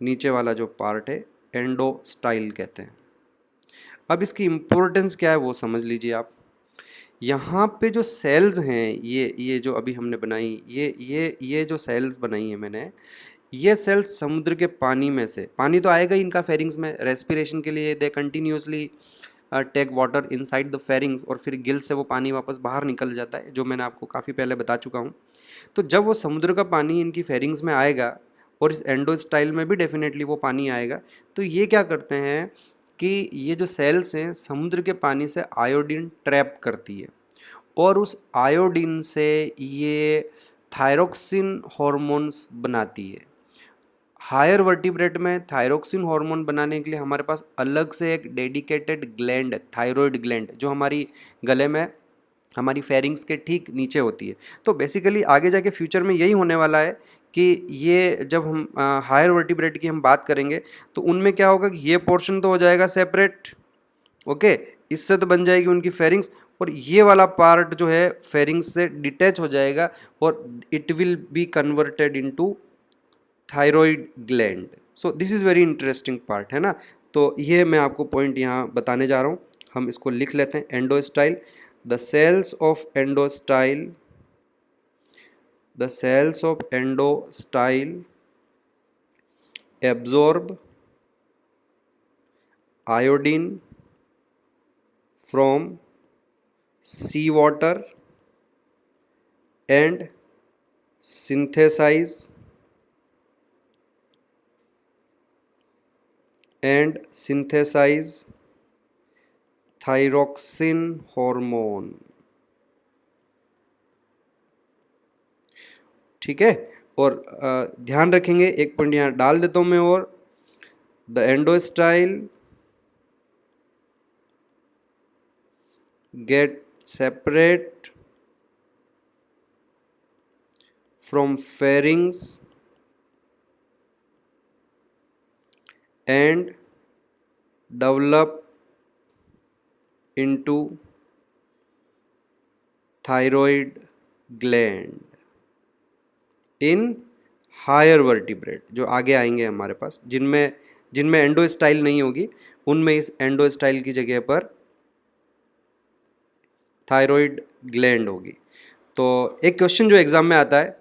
नीचे वाला जो पार्ट है एंडोस्टाइल कहते हैं। अब इसकी इम्पोर्टेंस क्या है वो समझ लीजिए आप। यहाँ पे जो सेल्स हैं, ये जो अभी हमने बनाई, ये जो सेल्स बनाई है मैंने, ये सेल्स समुद्र के पानी में से, पानी तो आएगा ही इनका फेरिंग्स में, रेस्पिरेशन के लिए they continuously take water inside the pharynx, और फिर गिल से वो पानी वापस बाहर निकल जाता है, जो मैंने आपको काफ़ी पहले बता चुका हूँ। तो जब वो समुद्र का पानी इनकी फेरिंग्स में आएगा, और इस एंडोस्टाइल में भी डेफिनेटली वो पानी आएगा, तो ये क्या करते हैं कि ये जो सेल्स हैं समुद्र के पानी से आयोडीन ट्रैप करती है, और उस आयोडीन से ये थायरोक्सिन हॉर्मोन्स बनाती है। हायर वर्टिब्रेट में थायरोक्सिन हार्मोन बनाने के लिए हमारे पास अलग से एक डेडिकेटेड ग्लैंड है, थायरॉयड ग्लैंड, जो हमारी गले में हमारी फेरिंग्स के ठीक नीचे होती है। तो बेसिकली आगे जाके फ्यूचर में यही होने वाला है कि ये जब हम हायर वर्टिब्रेट की हम बात करेंगे तो उनमें क्या होगा कि ये पोर्शन तो हो जाएगा सेपरेट, ओके, इससे तो बन जाएगी उनकी फेरिंग्स, और ये वाला पार्ट जो है फेरिंग्स से डिटैच हो जाएगा और it will be converted into thyroid gland. So this is very interesting part, है ना। तो ये मैं आपको पॉइंट यहाँ बताने जा रहा हूँ, हम इसको लिख लेते हैं। Endostyle, the cells of endostyle, the cells of endostyle absorb iodine from sea water and synthesize thyroxine hormone, ठीक है। और ध्यान रखेंगे, एक पॉइंट यहाँ डाल देता हूँ मैं और, the endostyle gate separate from pharynx and develop into thyroid gland in higher vertebrate, जो आगे आएंगे हमारे पास, जिनमें जिनमें एंडोस्टाइल नहीं होगी, उनमें इस एंडोस्टाइल की जगह पर थायरॉइड ग्लैंड होगी। तो एक क्वेश्चन जो एग्जाम में आता है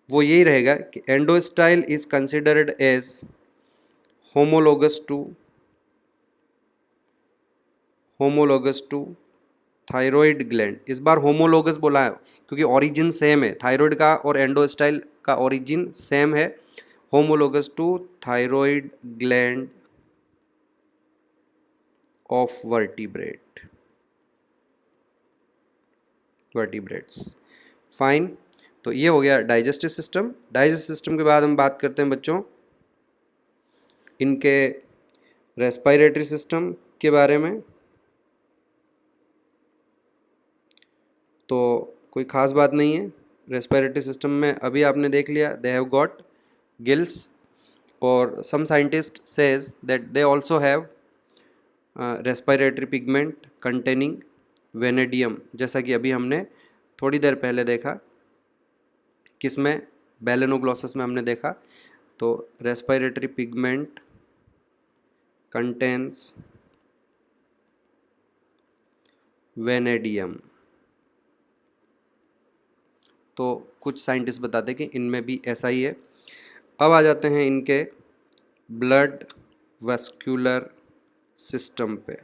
वो यही रहेगा कि endostyle is considered as homologous to thyroid gland. इस बार होमोलोगस बोला है क्योंकि ओरिजिन सेम है, थायरॉइड का और एंडोस्टाइल का ओरिजिन सेम है। Homologous to thyroid gland of vertebrates, fine. तो ये हो गया डाइजेस्टिव सिस्टम। डाइजेस्टिव सिस्टम के बाद हम बात करते हैं बच्चों इनके रेस्पिरेटरी सिस्टम के बारे में। तो कोई ख़ास बात नहीं है रेस्पिरेटरी सिस्टम में, अभी आपने देख लिया, दे हैव गॉट गिल्स, और some scientist says that they also have respiratory pigment containing vanadium, जैसा कि अभी हमने थोड़ी देर पहले देखा, किसमें, बेलेनोग्लॉसस में हमने देखा, तो रेस्पिरेटरी पिगमेंट कंटेन्स वेनेडियम। तो कुछ साइंटिस्ट बताते हैं कि इनमें भी ऐसा ही है। अब आ जाते हैं इनके ब्लड वेस्कुलर सिस्टम पे।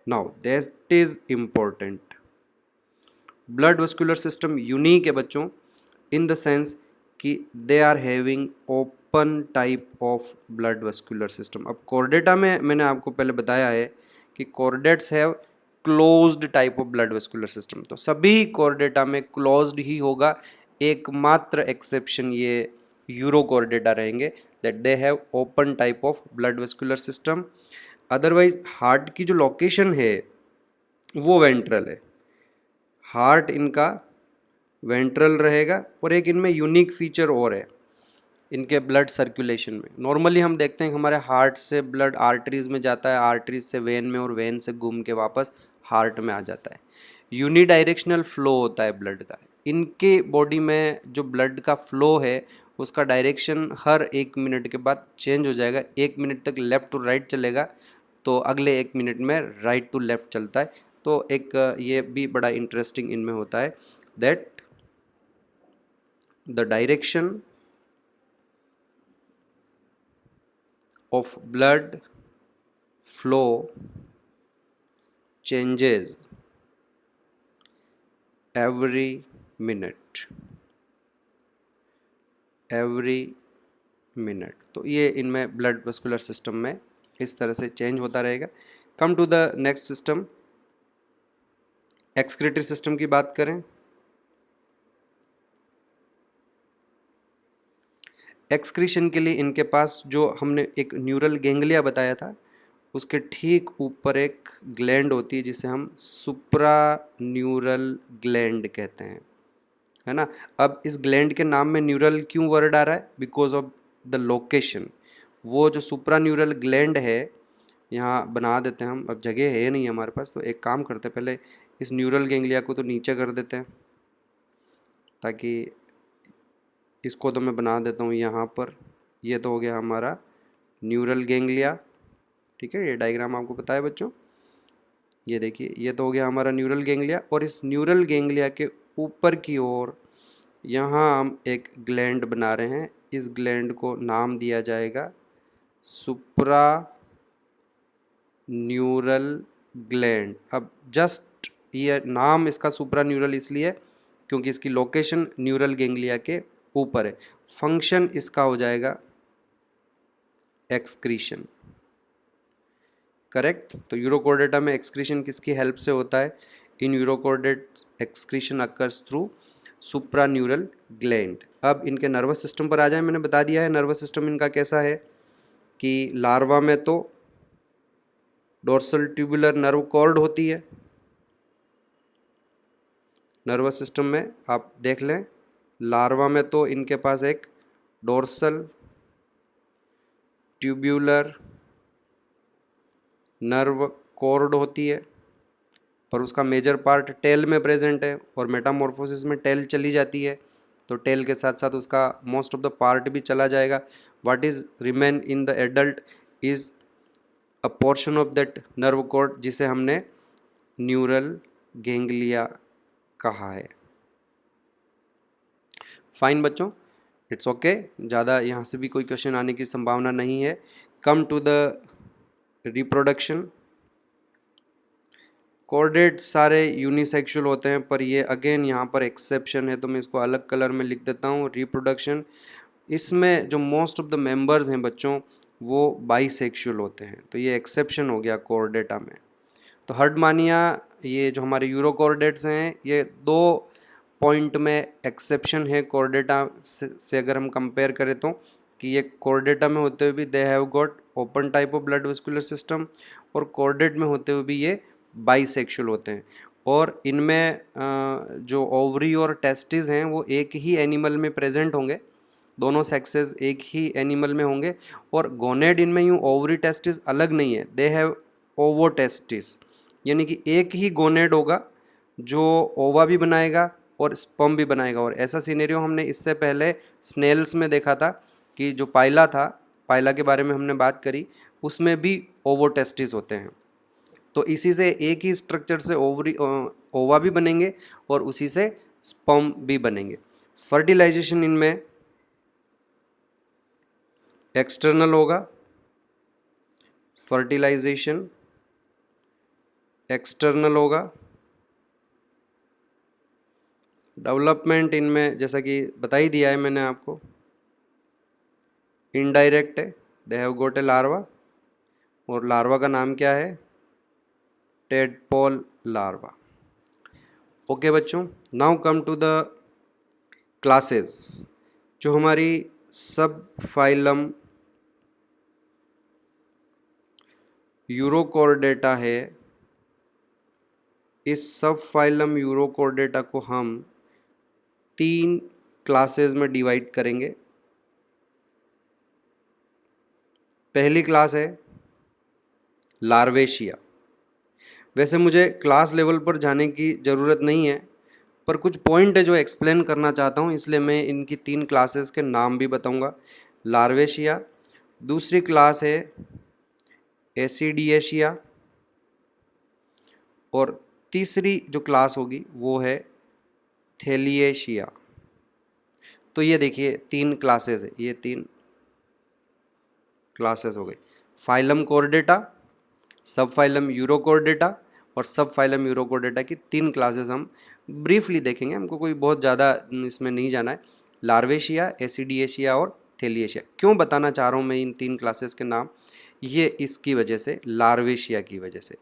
Now that is important. Blood vascular system unique है बच्चों, इन द सेंस कि they are having open type of blood vascular system. अब कोर्डेटा में मैंने आपको पहले बताया है कि chordates have closed type of blood vascular system, तो सभी कोर्डेटा में क्लोज्ड ही होगा। एकमात्र एक्सेप्शन ये यूरोकोर्डेटा रहेंगे that they have open type of blood vascular system. Otherwise heart की जो लोकेशन है वो वेंट्रल है, हार्ट इनका वेंट्रल रहेगा। और एक इनमें यूनिक फीचर और है इनके ब्लड सर्कुलेशन में। नॉर्मली हम देखते हैं कि हमारे हार्ट से ब्लड आर्टरीज में जाता है, आर्टरीज से वेन में, और वेन से घूम के वापस हार्ट में आ जाता है। यूनिडायरेक्शनल फ्लो होता है ब्लड का। इनके बॉडी में जो ब्लड का फ्लो है उसका डायरेक्शन हर 1 मिनट के बाद चेंज हो जाएगा। 1 मिनट तक लेफ़्ट टू राइट चलेगा, तो अगले 1 मिनट में राइट टू लेफ़्ट चलता है। तो एक ये भी बड़ा इंटरेस्टिंग इनमें होता है that the direction of blood flow changes every minute, तो ये इनमें ब्लड वेस्कुलर सिस्टम में इस तरह से चेंज होता रहेगा। Come to the next system, excretory system की बात करें। एक्सक्रीशन के लिए इनके पास जो हमने एक न्यूरल गैंग्लिया बताया था उसके ठीक ऊपर एक ग्लैंड होती है जिसे हम सुप्रा न्यूरल ग्लैंड कहते हैं, है ना। अब इस ग्लैंड के नाम में न्यूरल क्यों वर्ड आ रहा है? Because of the location. वो जो सुप्रा न्यूरल ग्लैंड है, यहाँ बना देते हैं हम, अब जगह है नहीं हमारे पास, तो एक काम करते हैं, पहले इस न्यूरल गैंग्लिया को तो नीचे कर देते हैं, ताकि इसको तो मैं बना देता हूँ यहाँ पर। ये तो हो गया हमारा न्यूरल गैंग्लिया, ठीक है। ये डायग्राम आपको पता है बच्चों, ये देखिए, ये तो हो गया हमारा न्यूरल गैंग्लिया। और इस न्यूरल गैंग्लिया के ऊपर की ओर यहाँ हम एक ग्लैंड बना रहे हैं। इस ग्लैंड को नाम दिया जाएगा सुप्रा न्यूरल ग्लैंड। अब जस्ट ये नाम इसका सुप्रा न्यूरल इसलिए क्योंकि इसकी लोकेशन न्यूरल गैंग्लिया के ऊपर है। फंक्शन इसका हो जाएगा एक्सक्रीशन, करेक्ट। तो यूरोकोर्डेटा में एक्सक्रीशन किसकी हेल्प से होता है? इन यूरोकोर्डेट एक्सक्रीशन अकर्स थ्रू सुप्रा न्यूरल ग्लैंड। अब इनके नर्वस सिस्टम पर आ जाए। मैंने बता दिया है नर्वस सिस्टम इनका कैसा है कि लार्वा में तो डोर्सल ट्यूबुलर नर्व कॉर्ड होती है। नर्वस सिस्टम में आप देख लें, लार्वा में तो इनके पास एक डोर्सल ट्यूब्यूलर नर्व कॉर्ड होती है, पर उसका मेजर पार्ट टेल में प्रेजेंट है, और मेटामॉर्फोसिस में टेल चली जाती है, तो टेल के साथ साथ उसका मोस्ट ऑफ द पार्ट भी चला जाएगा। What is remain in the adult is a portion of that nerve cord जिसे हमने न्यूरल गैंग्लिया कहा है। फाइन बच्चों, इट्स ओके, ज़्यादा यहाँ से भी कोई क्वेश्चन आने की संभावना नहीं है। Come to the reproduction. Chordate सारे यूनिसेक्सुअल होते हैं, पर ये अगेन यहाँ पर एक्सेप्शन है, तो मैं इसको अलग कलर में लिख देता हूँ। रिप्रोडक्शन, इसमें जो मोस्ट ऑफ द मेंबर्स हैं बच्चों वो बाईसेक्सुअल होते हैं, तो ये एक्सेप्शन हो गया कॉर्डेटा में। तो हर्डमानिया, ये जो हमारे यूरोकॉर्डेट्स हैं, ये 2 पॉइंट में एक्सेप्शन है कॉर्डेटा से अगर हम कंपेयर करें तो, कि ये कॉर्डेटा में होते हुए भी they have got open type of blood vascular system, और कॉर्डेट में होते हुए भी ये बाईसेक्सुअल होते हैं। और इनमें जो ओवरी और टेस्टिस हैं वो एक ही एनिमल में प्रेजेंट होंगे, दोनों सेक्सेस एक ही एनिमल में होंगे। और गोनेड इनमें यूँ ओवरी टेस्टिस अलग नहीं है, दे हैव ओवोटेस्टिस, यानी कि एक ही गोनेड होगा जो ओवा भी बनाएगा और स्पर्म भी बनाएगा। और ऐसा सिनेरियो हमने इससे पहले स्नेल्स में देखा था कि जो पाइला था, पाइला के बारे में हमने बात करी, उसमें भी ओवोटेस्टिस होते हैं। तो इसी से एक ही स्ट्रक्चर से ओवा भी बनेंगे और उसी से स्पर्म भी बनेंगे। फर्टिलाइजेशन इनमें एक्सटर्नल होगा, फर्टिलाइजेशन एक्सटर्नल होगा। डेवलपमेंट इनमें जैसा कि बता ही दिया है मैंने आपको, इनडायरेक्ट है, they have got a larva, और लार्वा का नाम क्या है, टेडपोल लार्वा। ओके बच्चों, now come to the classes. जो हमारी सब फाइलम यूरोकॉर्डेटा है, इस सब फाइलम यूरोकॉर्डेटा को हम 3 क्लासेस में डिवाइड करेंगे। पहली क्लास है लार्वेशिया। वैसे मुझे क्लास लेवल पर जाने की ज़रूरत नहीं है, पर कुछ पॉइंट है जो एक्सप्लेन करना चाहता हूँ, इसलिए मैं इनकी 3 क्लासेस के नाम भी बताऊँगा। लार्वेशिया, दूसरी क्लास है एसिडिएशिया, और तीसरी जो क्लास होगी वो है थेलिएशिया। तो ये देखिए 3 क्लासेस है, ये 3 क्लासेस हो गई। फाइलम कॉर्डेटा, सब फाइलम यूरोकॉर्डेटा और सब फाइलम यूरोकॉर्डेटा की 3 क्लासेस हम ब्रीफली देखेंगे, हमको कोई बहुत ज़्यादा इसमें नहीं जाना है। लार्वेशिया, एसिडिएशिया और थेलिएशिया। क्यों बताना चाह रहा हूँ मैं इन 3 क्लासेस के नाम, ये इसकी वजह से, लार्वेशिया की वजह से।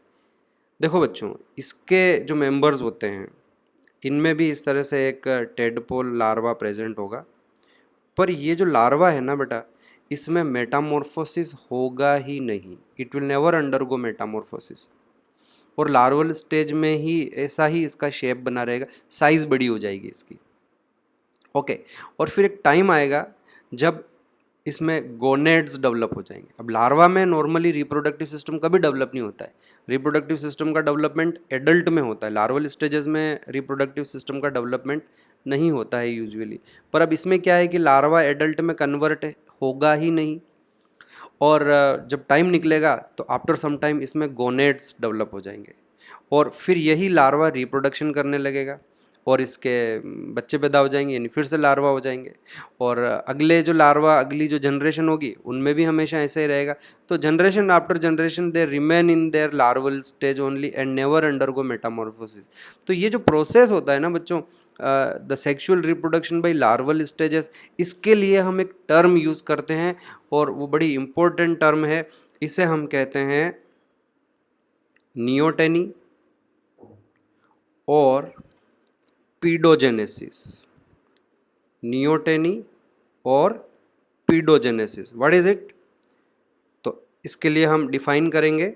देखो बच्चों, इसके जो मेंबर्स होते हैं इनमें भी इस तरह से एक टेडपोल लार्वा प्रेजेंट होगा, पर ये जो लार्वा है ना बेटा, इसमें मेटामॉर्फोसिस होगा ही नहीं, it will never undergo Metamorphosis, और लार्वल स्टेज में ही ऐसा ही इसका शेप बना रहेगा, साइज़ बड़ी हो जाएगी इसकी। ओके, और फिर एक टाइम आएगा जब इसमें गोनेड्स डेवलप हो जाएंगे। अब लार्वा में नॉर्मली रिप्रोडक्टिव सिस्टम कभी डेवलप नहीं होता है, रिप्रोडक्टिव सिस्टम का डेवलपमेंट एडल्ट में होता है, लार्वल स्टेजेस में रिप्रोडक्टिव सिस्टम का डेवलपमेंट नहीं होता है यूजुअली। पर अब इसमें क्या है कि लार्वा एडल्ट में कन्वर्ट होगा ही नहीं, और जब टाइम निकलेगा तो आफ्टर सम टाइम इसमें गोनेड्स डेवलप हो जाएंगे, और फिर यही लार्वा रिप्रोडक्शन करने लगेगा और इसके बच्चे पैदा हो जाएंगे, यानी फिर से लार्वा हो जाएंगे, और अगले जो लार्वा, अगली जो जनरेशन होगी उनमें भी हमेशा ऐसे ही रहेगा। तो generation after generation they remain in their larval stage only and never undergo Metamorphosis. तो ये जो प्रोसेस होता है ना बच्चों, the sexual reproduction by larval stages, इसके लिए हम एक टर्म यूज़ करते हैं और वो बड़ी इम्पोर्टेंट टर्म है, इसे हम कहते हैं नियोटेनी और पीडोजेनेसिस। नियोटेनी और पीडोजेनेसिस, व्हाट इज इट? तो इसके लिए हम डिफाइन करेंगे,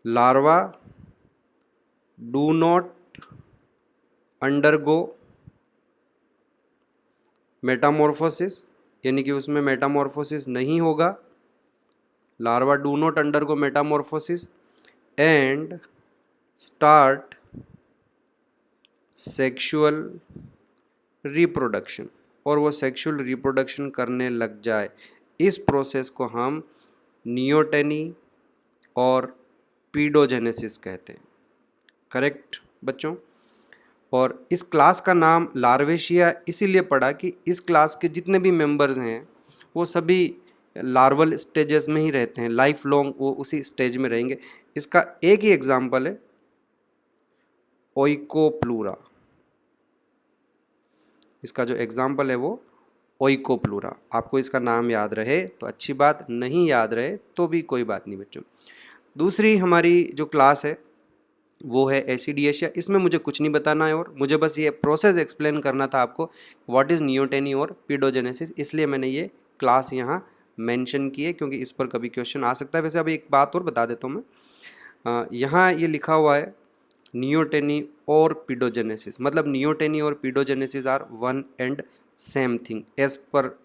larva do not undergo Metamorphosis, यानी कि उसमें मेटामॉर्फोसिस नहीं होगा, larva do not undergo Metamorphosis and start sexual reproduction, और वो सेक्सुअल रिप्रोडक्शन करने लग जाए, इस प्रोसेस को हम नियोटेनी और पीडोजेनेसिस कहते हैं। करेक्ट बच्चों? और इस क्लास का नाम लार्वेशिया इसीलिए पड़ा कि इस क्लास के जितने भी मेंबर्स हैं वो सभी लार्वल स्टेजेस में ही रहते हैं, लाइफ लॉन्ग वो उसी स्टेज में रहेंगे। इसका एक ही एग्जाम्पल है ओइकोप्लूरा, इसका जो एग्जाम्पल है वो ओइकोप्लूरा। आपको इसका नाम याद रहे तो अच्छी बात, नहीं याद रहे तो भी कोई बात नहीं बच्चों। दूसरी हमारी जो क्लास है वो है एसिडिएशिया। इसमें मुझे कुछ नहीं बताना है, और मुझे बस ये प्रोसेस एक्सप्लेन करना था आपको, व्हाट इज़ नियोटेनी और पीडोजेनेसिस, इसलिए मैंने ये क्लास यहाँ मेंशन की है क्योंकि इस पर कभी क्वेश्चन आ सकता है। वैसे अभी एक बात और बता देता हूँ मैं, यहाँ ये लिखा हुआ है नियोटेनी और पीडोजेनेसिस, मतलब नियोटेनी और paedogenesis are one and same thing as per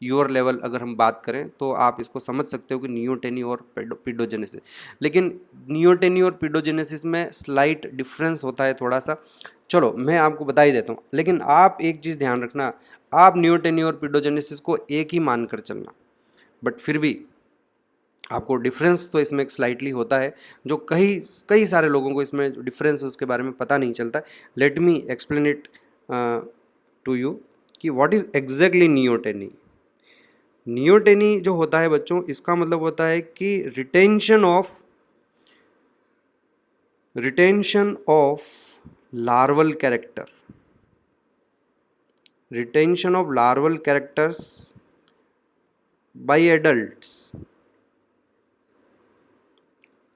your level अगर हम बात करें तो आप इसको समझ सकते हो कि नियोटेनी और पीडोजेनेसिस। लेकिन नियोटेनी और पीडोजेनेसिस में स्लाइट डिफरेंस होता है थोड़ा सा, चलो मैं आपको बता ही देता हूँ। लेकिन आप एक चीज़ ध्यान रखना, आप नियोटेनी और पीडोजेनेसिस को एक ही मानकर चलना, बट फिर भी आपको डिफरेंस तो इसमें स्लाइटली होता है, जो कई कई सारे लोगों को इसमें डिफरेंस उसके बारे में पता नहीं चलता। Let me explain it to you कि what is exactly neoteny. Neoteny जो होता है बच्चों, इसका मतलब होता है कि retention of larval character, retention of larval characters by adults,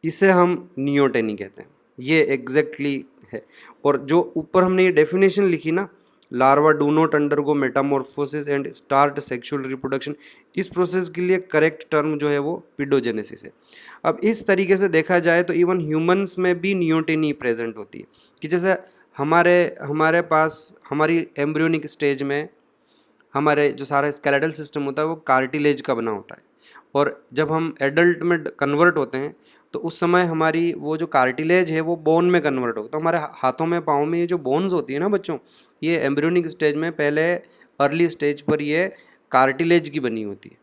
इसे हम नियोटेनी कहते हैं। ये एग्जैक्टली है। और जो ऊपर हमने ये डेफिनेशन लिखी ना, larva do not undergo Metamorphosis and start sexual reproduction, इस प्रोसेस के लिए करेक्ट टर्म जो है वो पीडोजेनेसिस है। अब इस तरीके से देखा जाए तो इवन ह्यूमंस में भी नियोटेनी प्रेजेंट होती है, कि जैसे हमारे हमारे पास हमारी एम्ब्रियोनिक स्टेज में हमारे जो सारा स्केलेटल सिस्टम होता है वो कार्टिलेज का बना होता है, और जब हम एडल्ट में कन्वर्ट होते हैं तो उस समय हमारी वो जो कार्टिलेज है वो बोन में कन्वर्ट होता है। तो हमारे हाथों में पाँव में ये जो बोन्स होती है ना बच्चों, ये एम्ब्रियोनिक स्टेज में पहले अर्ली स्टेज पर ये कार्टिलेज की बनी होती है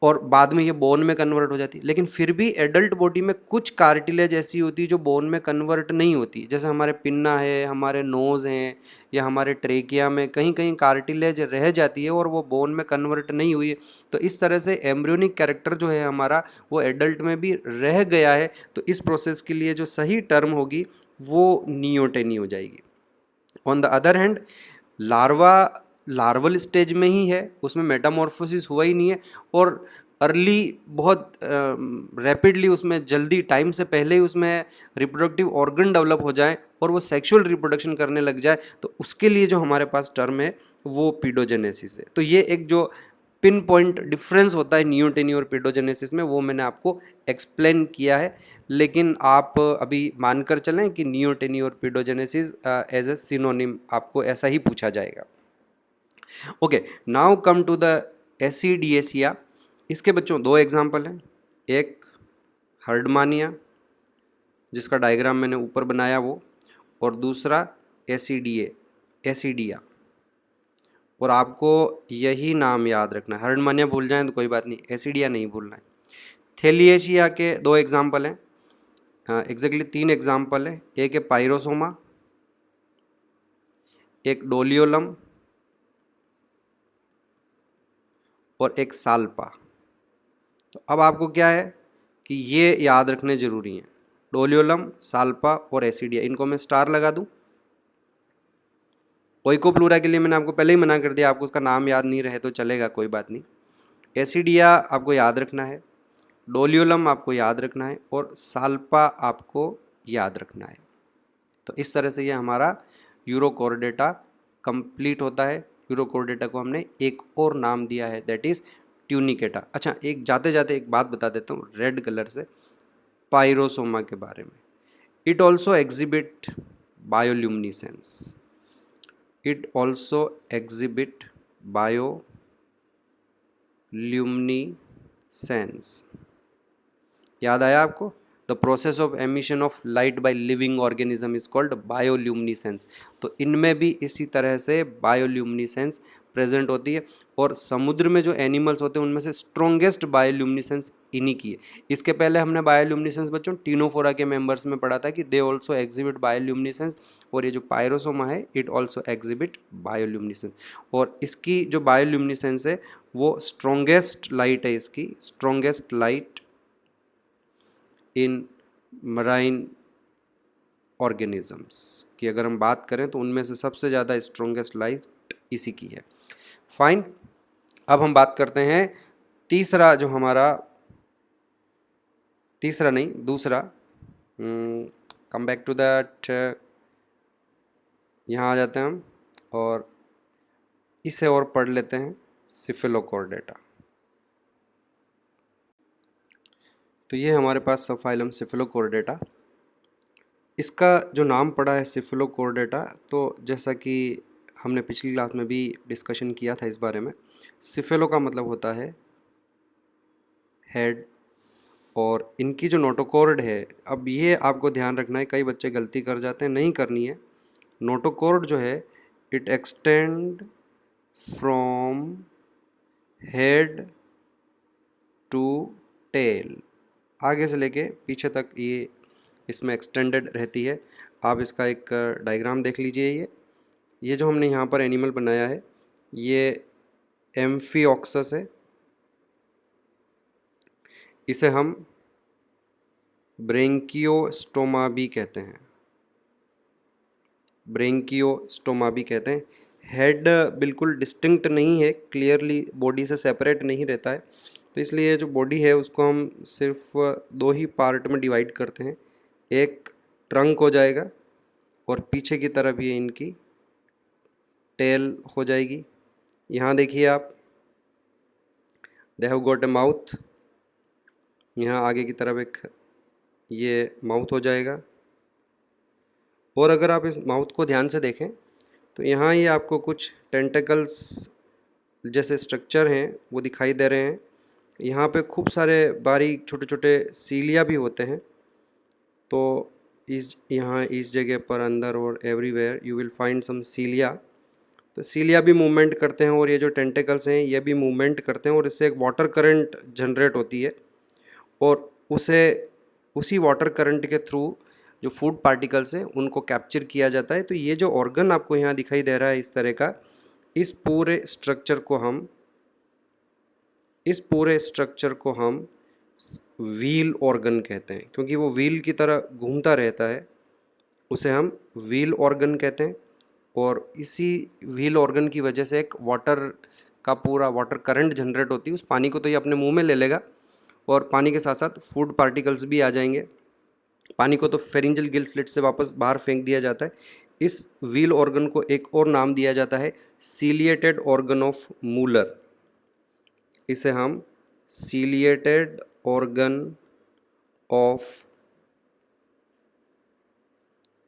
और बाद में ये बोन में कन्वर्ट हो जाती है। लेकिन फिर भी एडल्ट बॉडी में कुछ कार्टिलेज ऐसी होती है जो बोन में कन्वर्ट नहीं होती, जैसे हमारे पिन्ना है, हमारे नोज़ हैं, या हमारे ट्रेकिया में कहीं कहीं कार्टिलेज रह जाती है और वो बोन में कन्वर्ट नहीं हुई है। तो इस तरह से एम्ब्रियोनिक कैरेक्टर जो है हमारा वो एडल्ट में भी रह गया है। तो इस प्रोसेस के लिए जो सही टर्म होगी वो नियोटेनी हो जाएगी। On the other hand larva larval stage में ही है, उसमें मेटामॉर्फोसिस हुआ ही नहीं है, और अर्ली बहुत रैपिडली उसमें जल्दी टाइम से पहले ही उसमें रिप्रोडक्टिव ऑर्गन डेवलप हो जाए और वो सेक्सुअल रिप्रोडक्शन करने लग जाए, तो उसके लिए जो हमारे पास टर्म है वो पीडोजेनेसिस है। तो ये एक जो पिन पॉइंट डिफरेंस होता है नियोटेनी और पीडोजेनेसिस में, वो मैंने आपको एक्सप्लेन किया है। लेकिन आप अभी मानकर चलें कि नियोटेनी और पीडोजेनेसिस एज ए सिनोनिम आपको ऐसा ही पूछा जाएगा। Okay, now come to the Ascidiacea. इसके बच्चों दो एग्जाम्पल हैं, एक हर्डमानिया जिसका डायग्राम मैंने ऊपर बनाया वो, और दूसरा एसिडिया। और आपको यही नाम याद रखना है, हर्डमानिया भूल जाएं तो कोई बात नहीं, एसिडिया नहीं भूलना है। थेलिएशिया के दो एग्जाम्पल हैं, एग्जैक्टली तीन एग्जाम्पल है, एक है पायरोसोमा, एक डोलियोलम और एक साल्पा। तो अब आपको क्या है कि ये याद रखने ज़रूरी हैं, डोलियोलम, साल्पा और एसिडिया। इनको मैं स्टार लगा दूं। ओइकोप्लूरा के लिए मैंने आपको पहले ही मना कर दिया, आपको उसका नाम याद नहीं रहे तो चलेगा, कोई बात नहीं। एसिडिया आपको याद रखना है, डोलियोलम आपको याद रखना है और साल्पा आपको याद रखना है। तो इस तरह से ये हमारा यूरोकोर्डेटा कंप्लीट होता है। यूरोकोर्डेटा को हमने एक और नाम दिया है, दैट इज़ ट्यूनिकेटा। अच्छा, एक जाते जाते एक बात बता देता हूँ रेड कलर से, पायरोसोमा के बारे में। It also exhibit bioluminescence, it also exhibit bioluminescence. याद आया आपको? The process of emission of light by living organism is called bioluminescence. तो इनमें भी इसी तरह से बायोल्यूमिनेसेंस प्रेजेंट होती है, और समुद्र में जो एनिमल्स होते हैं उनमें से स्ट्रॉन्गेस्ट बायोल्यूमिनेसेंस इन्हीं की है। इसके पहले हमने बायोल्यूमिनेसेंस बच्चों टीनोफोरा के मेंबर्स में पढ़ा था कि दे ऑल्सो एग्जिबिट बायोल्यूमिनेसेंस, और ये जो पायरोसोमा है इट ऑल्सो एग्जिबिट बायोल्यूमिनेसेंस। और इसकी जो बायोल्यूमिनेसेंस है वो स्ट्रॉन्गेस्ट लाइट है, इसकी strongest light in marine organisms की अगर हम बात करें तो उनमें से सबसे ज़्यादा स्ट्रॉन्गेस्ट लाइट इसी की है। फाइन, अब हम बात करते हैं तीसरा जो हमारा, तीसरा नहीं दूसरा, कम बैक टू दैट, यहाँ आ जाते हैं हम और इसे और पढ़ लेते हैं, सिफिलोकॉर्डेटा। तो ये हमारे पास सब फाइलम सिफिलोकॉर्डेटा। इसका जो नाम पड़ा है सिफिलोकॉर्डेटा, तो जैसा कि हमने पिछली क्लास में भी डिस्कशन किया था इस बारे में। सिफेलो का मतलब होता है हेड, और इनकी जो नोटोकॉर्ड है, अब ये आपको ध्यान रखना है, कई बच्चे गलती कर जाते हैं, नहीं करनी है। नोटोकॉर्ड जो है it extend from head to tail, आगे से लेके पीछे तक ये इसमें एक्सटेंडेड रहती है। आप इसका एक डायग्राम देख लीजिए। ये जो हमने यहाँ पर एनिमल बनाया है ये एम्फीऑक्सस है। इसे हम ब्रेंकियोस्टोमा भी कहते हैं, ब्रेंकियोस्टोमा भी कहते हैं। हेड बिल्कुल डिस्टिंक्ट नहीं है, क्लियरली बॉडी से सेपरेट नहीं रहता है, तो इसलिए जो बॉडी है उसको हम सिर्फ दो ही पार्ट में डिवाइड करते हैं। एक ट्रंक हो जाएगा और पीछे की तरफ ये इनकी टेल हो जाएगी। यहाँ देखिए आप, they have got a mouth, यहाँ आगे की तरफ एक ये माउथ हो जाएगा। और अगर आप इस माउथ को ध्यान से देखें तो यहाँ ये आपको कुछ टेंटिकल्स जैसे स्ट्रक्चर हैं वो दिखाई दे रहे हैं। यहाँ पे खूब सारे बारीक छोटे छोटे सीलिया भी होते हैं। तो इस जगह पर अंदर और everywhere you will find some cilia. तो सीलिया भी मूवमेंट करते हैं और ये जो टेंटिकल्स हैं ये भी मूवमेंट करते हैं, और इससे एक वाटर करंट जनरेट होती है, और उसी वाटर करंट के थ्रू जो फूड पार्टिकल्स हैं उनको कैप्चर किया जाता है। तो ये जो ऑर्गन आपको यहाँ दिखाई दे रहा है इस तरह का, इस पूरे स्ट्रक्चर को हम व्हील ऑर्गन कहते हैं, क्योंकि वो व्हील की तरह घूमता रहता है, उसे हम व्हील ऑर्गन कहते हैं। और इसी व्हील ऑर्गन की वजह से एक पूरा वाटर करंट जनरेट होती है। उस पानी को तो ये अपने मुंह में ले लेगा, और पानी के साथ साथ फूड पार्टिकल्स भी आ जाएंगे। पानी को तो फेरिंजियल गिल स्लिट से वापस बाहर फेंक दिया जाता है। इस व्हील ऑर्गन को एक और नाम दिया जाता है सीलिएटेड ऑर्गन ऑफ मूलर। इसे हम सीलिएटेड ऑर्गन ऑफ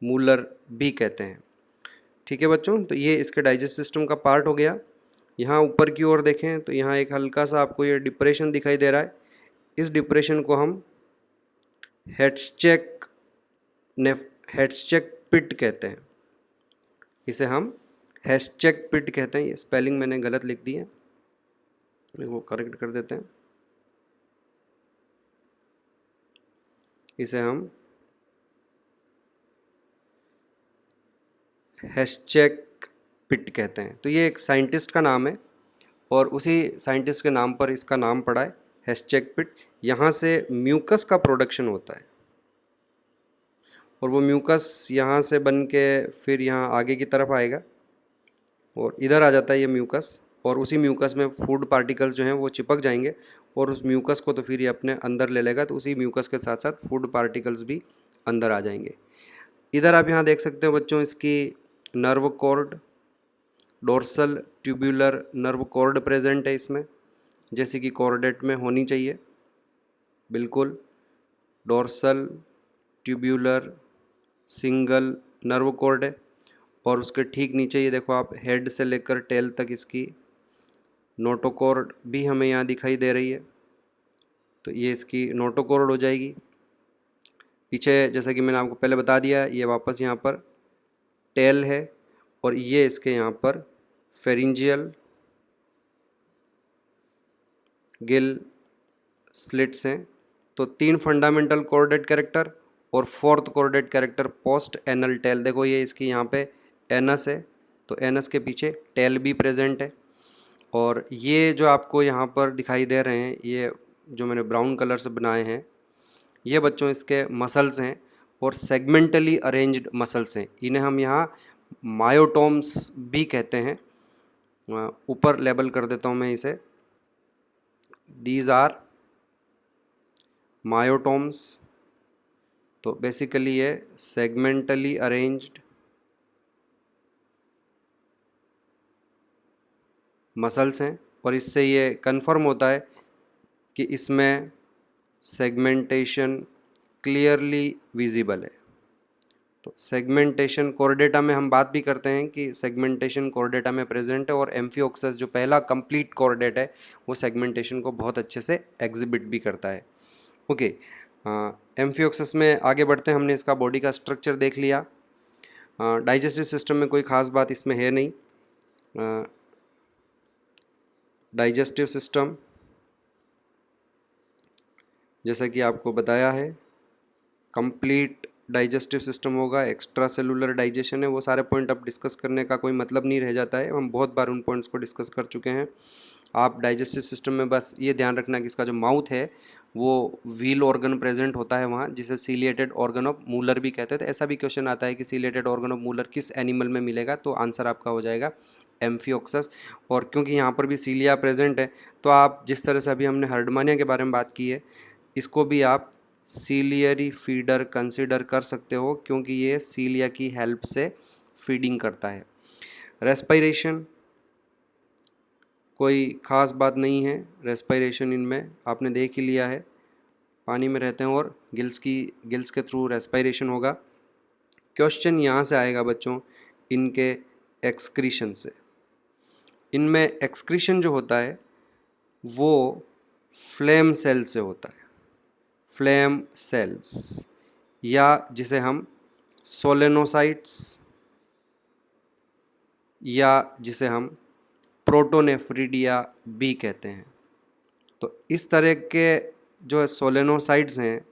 मूलर भी कहते हैं। ठीक है बच्चों, तो ये इसके डाइजेस्ट सिस्टम का पार्ट हो गया। यहाँ ऊपर की ओर देखें तो यहाँ एक हल्का सा आपको ये डिप्रेशन दिखाई दे रहा है। इस डिप्रेशन को हम हेड्सचेक पिट कहते हैं। इसे हम हेड्सचेक पिट कहते हैं। ये स्पेलिंग मैंने गलत लिख दी है, वो करेक्ट कर देते हैं। इसे हम हेड्सचेक पिट कहते हैं। तो ये एक साइंटिस्ट का नाम है, और उसी साइंटिस्ट के नाम पर इसका नाम पड़ा है हेड्सचेक पिट। यहाँ से म्यूकस का प्रोडक्शन होता है, और वो म्यूकस यहाँ से बन के फिर यहाँ आगे की तरफ आएगा और इधर आ जाता है ये म्यूकस, और उसी म्यूकस में फूड पार्टिकल्स जो हैं वो चिपक जाएंगे, और उस म्यूकस को तो फिर ये अपने अंदर ले लेगा। तो उसी म्यूकस के साथ साथ फूड पार्टिकल्स भी अंदर आ जाएंगे। इधर आप यहाँ देख सकते हो बच्चों, इसकी nerve cord, dorsal tubular nerve cord present है इसमें, जैसे कि कॉर्डेट में होनी चाहिए। बिल्कुल dorsal tubular single nerve cord है, और उसके ठीक नीचे ये देखो आप, हेड से लेकर टेल तक इसकी नोटोकॉर्ड भी हमें यहाँ दिखाई दे रही है। तो ये इसकी नोटोकॉर्ड हो जाएगी। पीछे जैसा कि मैंने आपको पहले बता दिया, ये वापस यहाँ पर टेल है, और ये इसके यहाँ पर फेरिंजियल गिल स्लिट्स हैं। तो 3 फंडामेंटल कॉर्डेट कैरेक्टर और 4th chordate character post anal tell. देखो ये इसकी यहाँ पे एनस है, तो एनस के पीछे टेल भी प्रेजेंट है। और ये जो आपको यहाँ पर दिखाई दे रहे हैं, ये जो मैंने ब्राउन कलर से बनाए हैं, ये बच्चों इसके मसल्स हैं, और सेगमेंटली अरेंज्ड मसल्स हैं। इन्हें हम यहाँ मायोटोम्स भी कहते हैं। ऊपर लेबल कर देता हूँ मैं इसे, दीज आर मायोटोम्स। तो बेसिकली ये सेगमेंटली अरेंज्ड मसल्स हैं, और इससे ये कंफर्म होता है कि इसमें सेगमेंटेशन क्लियरली विजिबल है। तो सेगमेंटेशन कोर्डेटा में हम बात भी करते हैं कि सेगमेंटेशन कोर्डेटा में प्रेजेंट है, और एम्फियोक्सस जो पहला कंप्लीट कोर्डेट है वो सेगमेंटेशन को बहुत अच्छे से एग्जिबिट भी करता है। ओके, एम्फियोक्सस में आगे बढ़ते हैं। हमने इसका बॉडी का स्ट्रक्चर देख लिया। डाइजेस्टिव सिस्टम में कोई ख़ास बात इसमें है नहीं। डाइजेस्टिव सिस्टम जैसा कि आपको बताया है, कंप्लीट डाइजेस्टिव सिस्टम होगा, एक्स्ट्रा सेलुलर डाइजेशन है, वो सारे पॉइंट अब डिस्कस करने का कोई मतलब नहीं रह जाता है, हम बहुत बार उन पॉइंट्स को डिस्कस कर चुके हैं। आप डाइजेस्टिव सिस्टम में बस ये ध्यान रखना कि इसका जो माउथ है वो व्हील ऑर्गन प्रेजेंट होता है वहाँ, जिसे सीलिएटेड ऑर्गन ऑफ मूलर भी कहते हैं। तो ऐसा भी क्वेश्चन आता है कि सीलिएटेड ऑर्गन ऑफ मूलर किस एनिमल में मिलेगा, तो आंसर आपका हो जाएगा एम्फियोक्सस। और क्योंकि यहाँ पर भी सीलिया प्रेजेंट है, तो आप जिस तरह से अभी हमने हर्डमानिया के बारे में बात की है, इसको भी आप सीलियरी फीडर कंसिडर कर सकते हो, क्योंकि ये सीलिया की हेल्प से फीडिंग करता है। रेस्पिरेशन कोई ख़ास बात नहीं है, रेस्पिरेशन इनमें आपने देख ही लिया है, पानी में रहते हैं और गिल्स के थ्रू रेस्पिरेशन होगा। क्वेश्चन यहाँ से आएगा बच्चों इनके एक्सक्रीशन से। इनमें एक्सक्रीशन जो होता है वो फ्लेम सेल से होता है, फ्लेम सेल्स, या जिसे हम सोलेनोसाइट्स या जिसे हम प्रोटोनेफ्रिडिया भी कहते हैं। तो इस तरह के जो सोलेनोसाइट्स हैं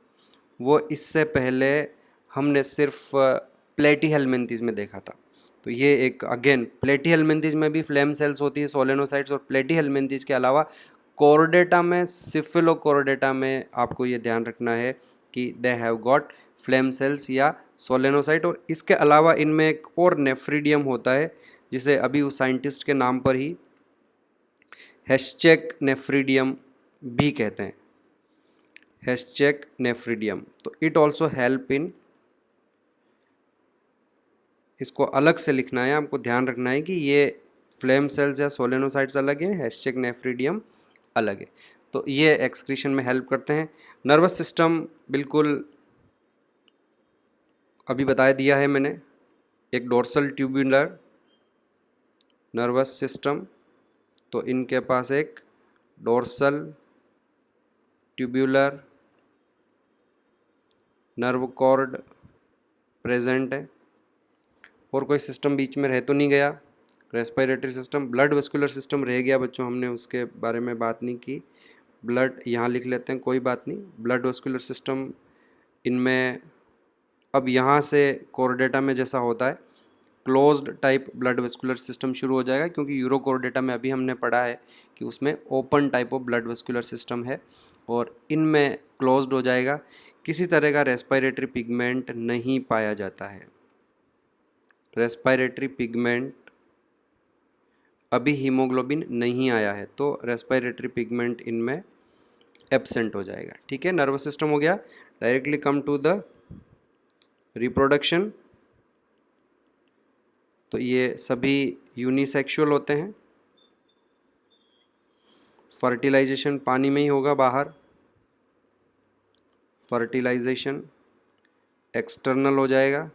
वो इससे पहले हमने सिर्फ प्लेटीहेल्मिन्थीज में देखा था। तो ये एक अगेन प्लेटीहेल्मिन्थीज में भी फ्लेम सेल्स होती है, सोलेनोसाइट्स, और प्लेटीहेल्मिन्थीज के अलावा कोर्डेटा में, सिफिलोकोर्डेटा में आपको ये ध्यान रखना है कि they have got flame cells या सोलेनोसाइट। और इसके अलावा इनमें एक और नेफ्रिडियम होता है, जिसे अभी उस साइंटिस्ट के नाम पर ही हेस्चेक नेफ्रिडियम भी कहते हैं, हेस्चेक नेफ्रिडियम। तो इट ऑल्सो हेल्प इन, इसको अलग से लिखना है, आपको ध्यान रखना है कि ये फ्लेम सेल्स या सोलेनोसाइट्स अलग हैं, हेस्चेक नेफ्रिडियम अलग है। तो ये एक्सक्रीशन में हेल्प करते हैं। नर्वस सिस्टम बिल्कुल अभी बता दिया है मैंने, एक डोर्सल ट्यूब्यूलर नर्वस सिस्टम, तो इनके पास एक dorsal tubular nerve cord present है, और कोई सिस्टम बीच में रह तो नहीं गया। Respiratory system, blood vascular system रह गया बच्चों, हमने उसके बारे में बात नहीं की। ब्लड यहाँ लिख लेते हैं, कोई बात नहीं। ब्लड वेस्कुलर सिस्टम इनमें अब यहाँ से कोर्डेटा में जैसा होता है closed type blood vascular system शुरू हो जाएगा, क्योंकि यूरोकोर्डेटा में अभी हमने पढ़ा है कि उसमें open type of blood vascular system है, और इनमें क्लोज्ड हो जाएगा। किसी तरह का रेस्पिरेटरी पिगमेंट नहीं पाया जाता है, रेस्पिरेटरी पिगमेंट अभी हीमोग्लोबिन नहीं आया है, तो रेस्पिरेटरी पिगमेंट इनमें एब्सेंट हो जाएगा। ठीक है, नर्वस सिस्टम हो गया। Directly come to the reproduction. तो ये सभी यूनिसेक्सुअल होते हैं। फर्टिलाइजेशन पानी में ही होगा बाहर, फर्टिलाइजेशन एक्सटर्नल हो जाएगा।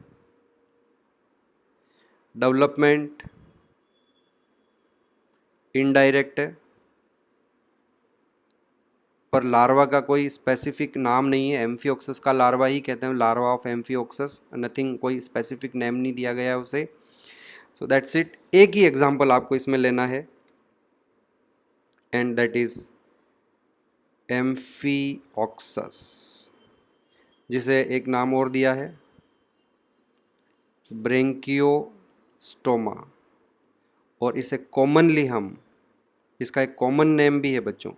डेवलपमेंट इनडायरेक्ट है, पर लार्वा का कोई स्पेसिफिक नाम नहीं है। एम्फियोक्सस का लार्वा ही कहते हैं, लार्वा ऑफ एम्फियोक्सस, नथिंग, कोई स्पेसिफिक नेम नहीं दिया गया है उसे। So that's it. एक ही एग्जांपल आपको इसमें लेना है, एंड दैट इज एम्फियोक्सस, जिसे एक नाम और दिया है ब्रेंकियोस्टोमा, और इसे कॉमनली हम, इसका एक कॉमन नेम भी है बच्चों,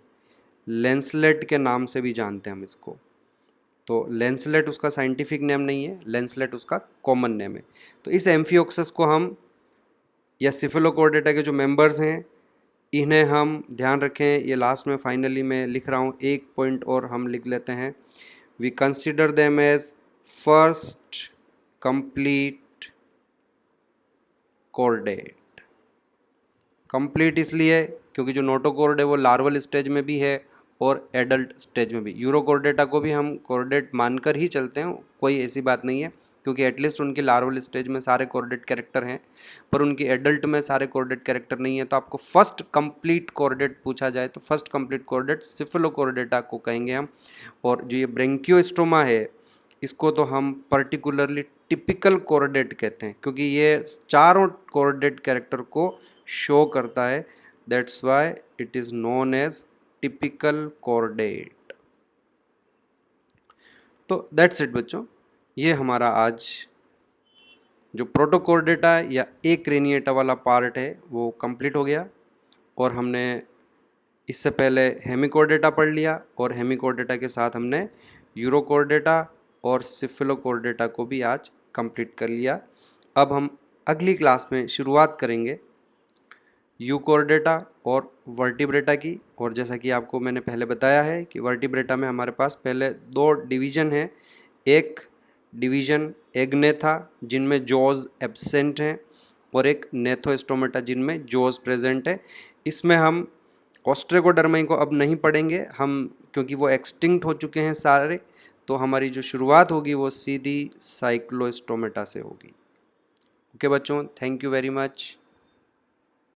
लेंसलेट के नाम से भी जानते हैं हम इसको। तो लेंसलेट उसका साइंटिफिक नेम नहीं है, लेंसलेट उसका कॉमन नेम है। तो इस एम्फियोक्सस को हम, या सिफिलोकोर्डेटा के जो मेंबर्स हैं, इन्हें हम ध्यान रखें, ये लास्ट में फाइनली मैं लिख रहा हूँ, एक पॉइंट और हम लिख लेते हैं। We consider them as first complete chordate. Complete इसलिए क्योंकि जो नोटोकॉर्ड है वो लार्वल स्टेज में भी है और एडल्ट स्टेज में भी। यूरोकॉर्डेटा को भी हम कॉर्डेट मानकर ही चलते हैं, कोई ऐसी बात नहीं है। क्योंकि एटलीस्ट उनके लार्वल स्टेज में सारे कोर्डेट कैरेक्टर हैं, पर उनकी एडल्ट में सारे कोर्डेट कैरेक्टर नहीं है। तो आपको फर्स्ट कंप्लीट कोर्डेट पूछा जाए तो फर्स्ट कंप्लीट कोर्डेट सिफिलोकोर्डेटा को कहेंगे हम। और जो ये ब्रेंकियोस्टोमा है इसको तो हम पर्टिकुलरली टिपिकल कोर्डेट कहते हैं, क्योंकि ये चारों कोर्डेट कैरेक्टर को शो करता है। That's why it is known as typical chordate. तो दैट्स इट बच्चों, ये हमारा आज जो प्रोटोकोर्डेटा या एक्रेनिएटा वाला पार्ट है वो कंप्लीट हो गया। और हमने इससे पहले हेमिकोर्डेटा पढ़ लिया, और हेमिकोर्डेटा के साथ हमने यूरोकोर्डेटा और सिफिलोकोर्डेटा को भी आज कंप्लीट कर लिया। अब हम अगली क्लास में शुरुआत करेंगे यूकोर्डेटा और वर्टिब्रेटा की। और जैसा कि आपको मैंने पहले बताया है कि वर्टिब्रेटा में हमारे पास पहले दो डिवीज़न हैं। एक डिवीज़न एग्नेथा जिनमें जॉज एब्सेंट हैं, और एक नेथोस्टोमेटा जिनमें जॉज प्रेजेंट है। इसमें हम ऑस्ट्रेकोडर्मा को अब नहीं पढ़ेंगे हम, क्योंकि वो एक्सटिंक्ट हो चुके हैं सारे। तो हमारी जो शुरुआत होगी वो सीधी साइक्लोस्टोमेटा से होगी। ओके बच्चों, थैंक यू वेरी मच।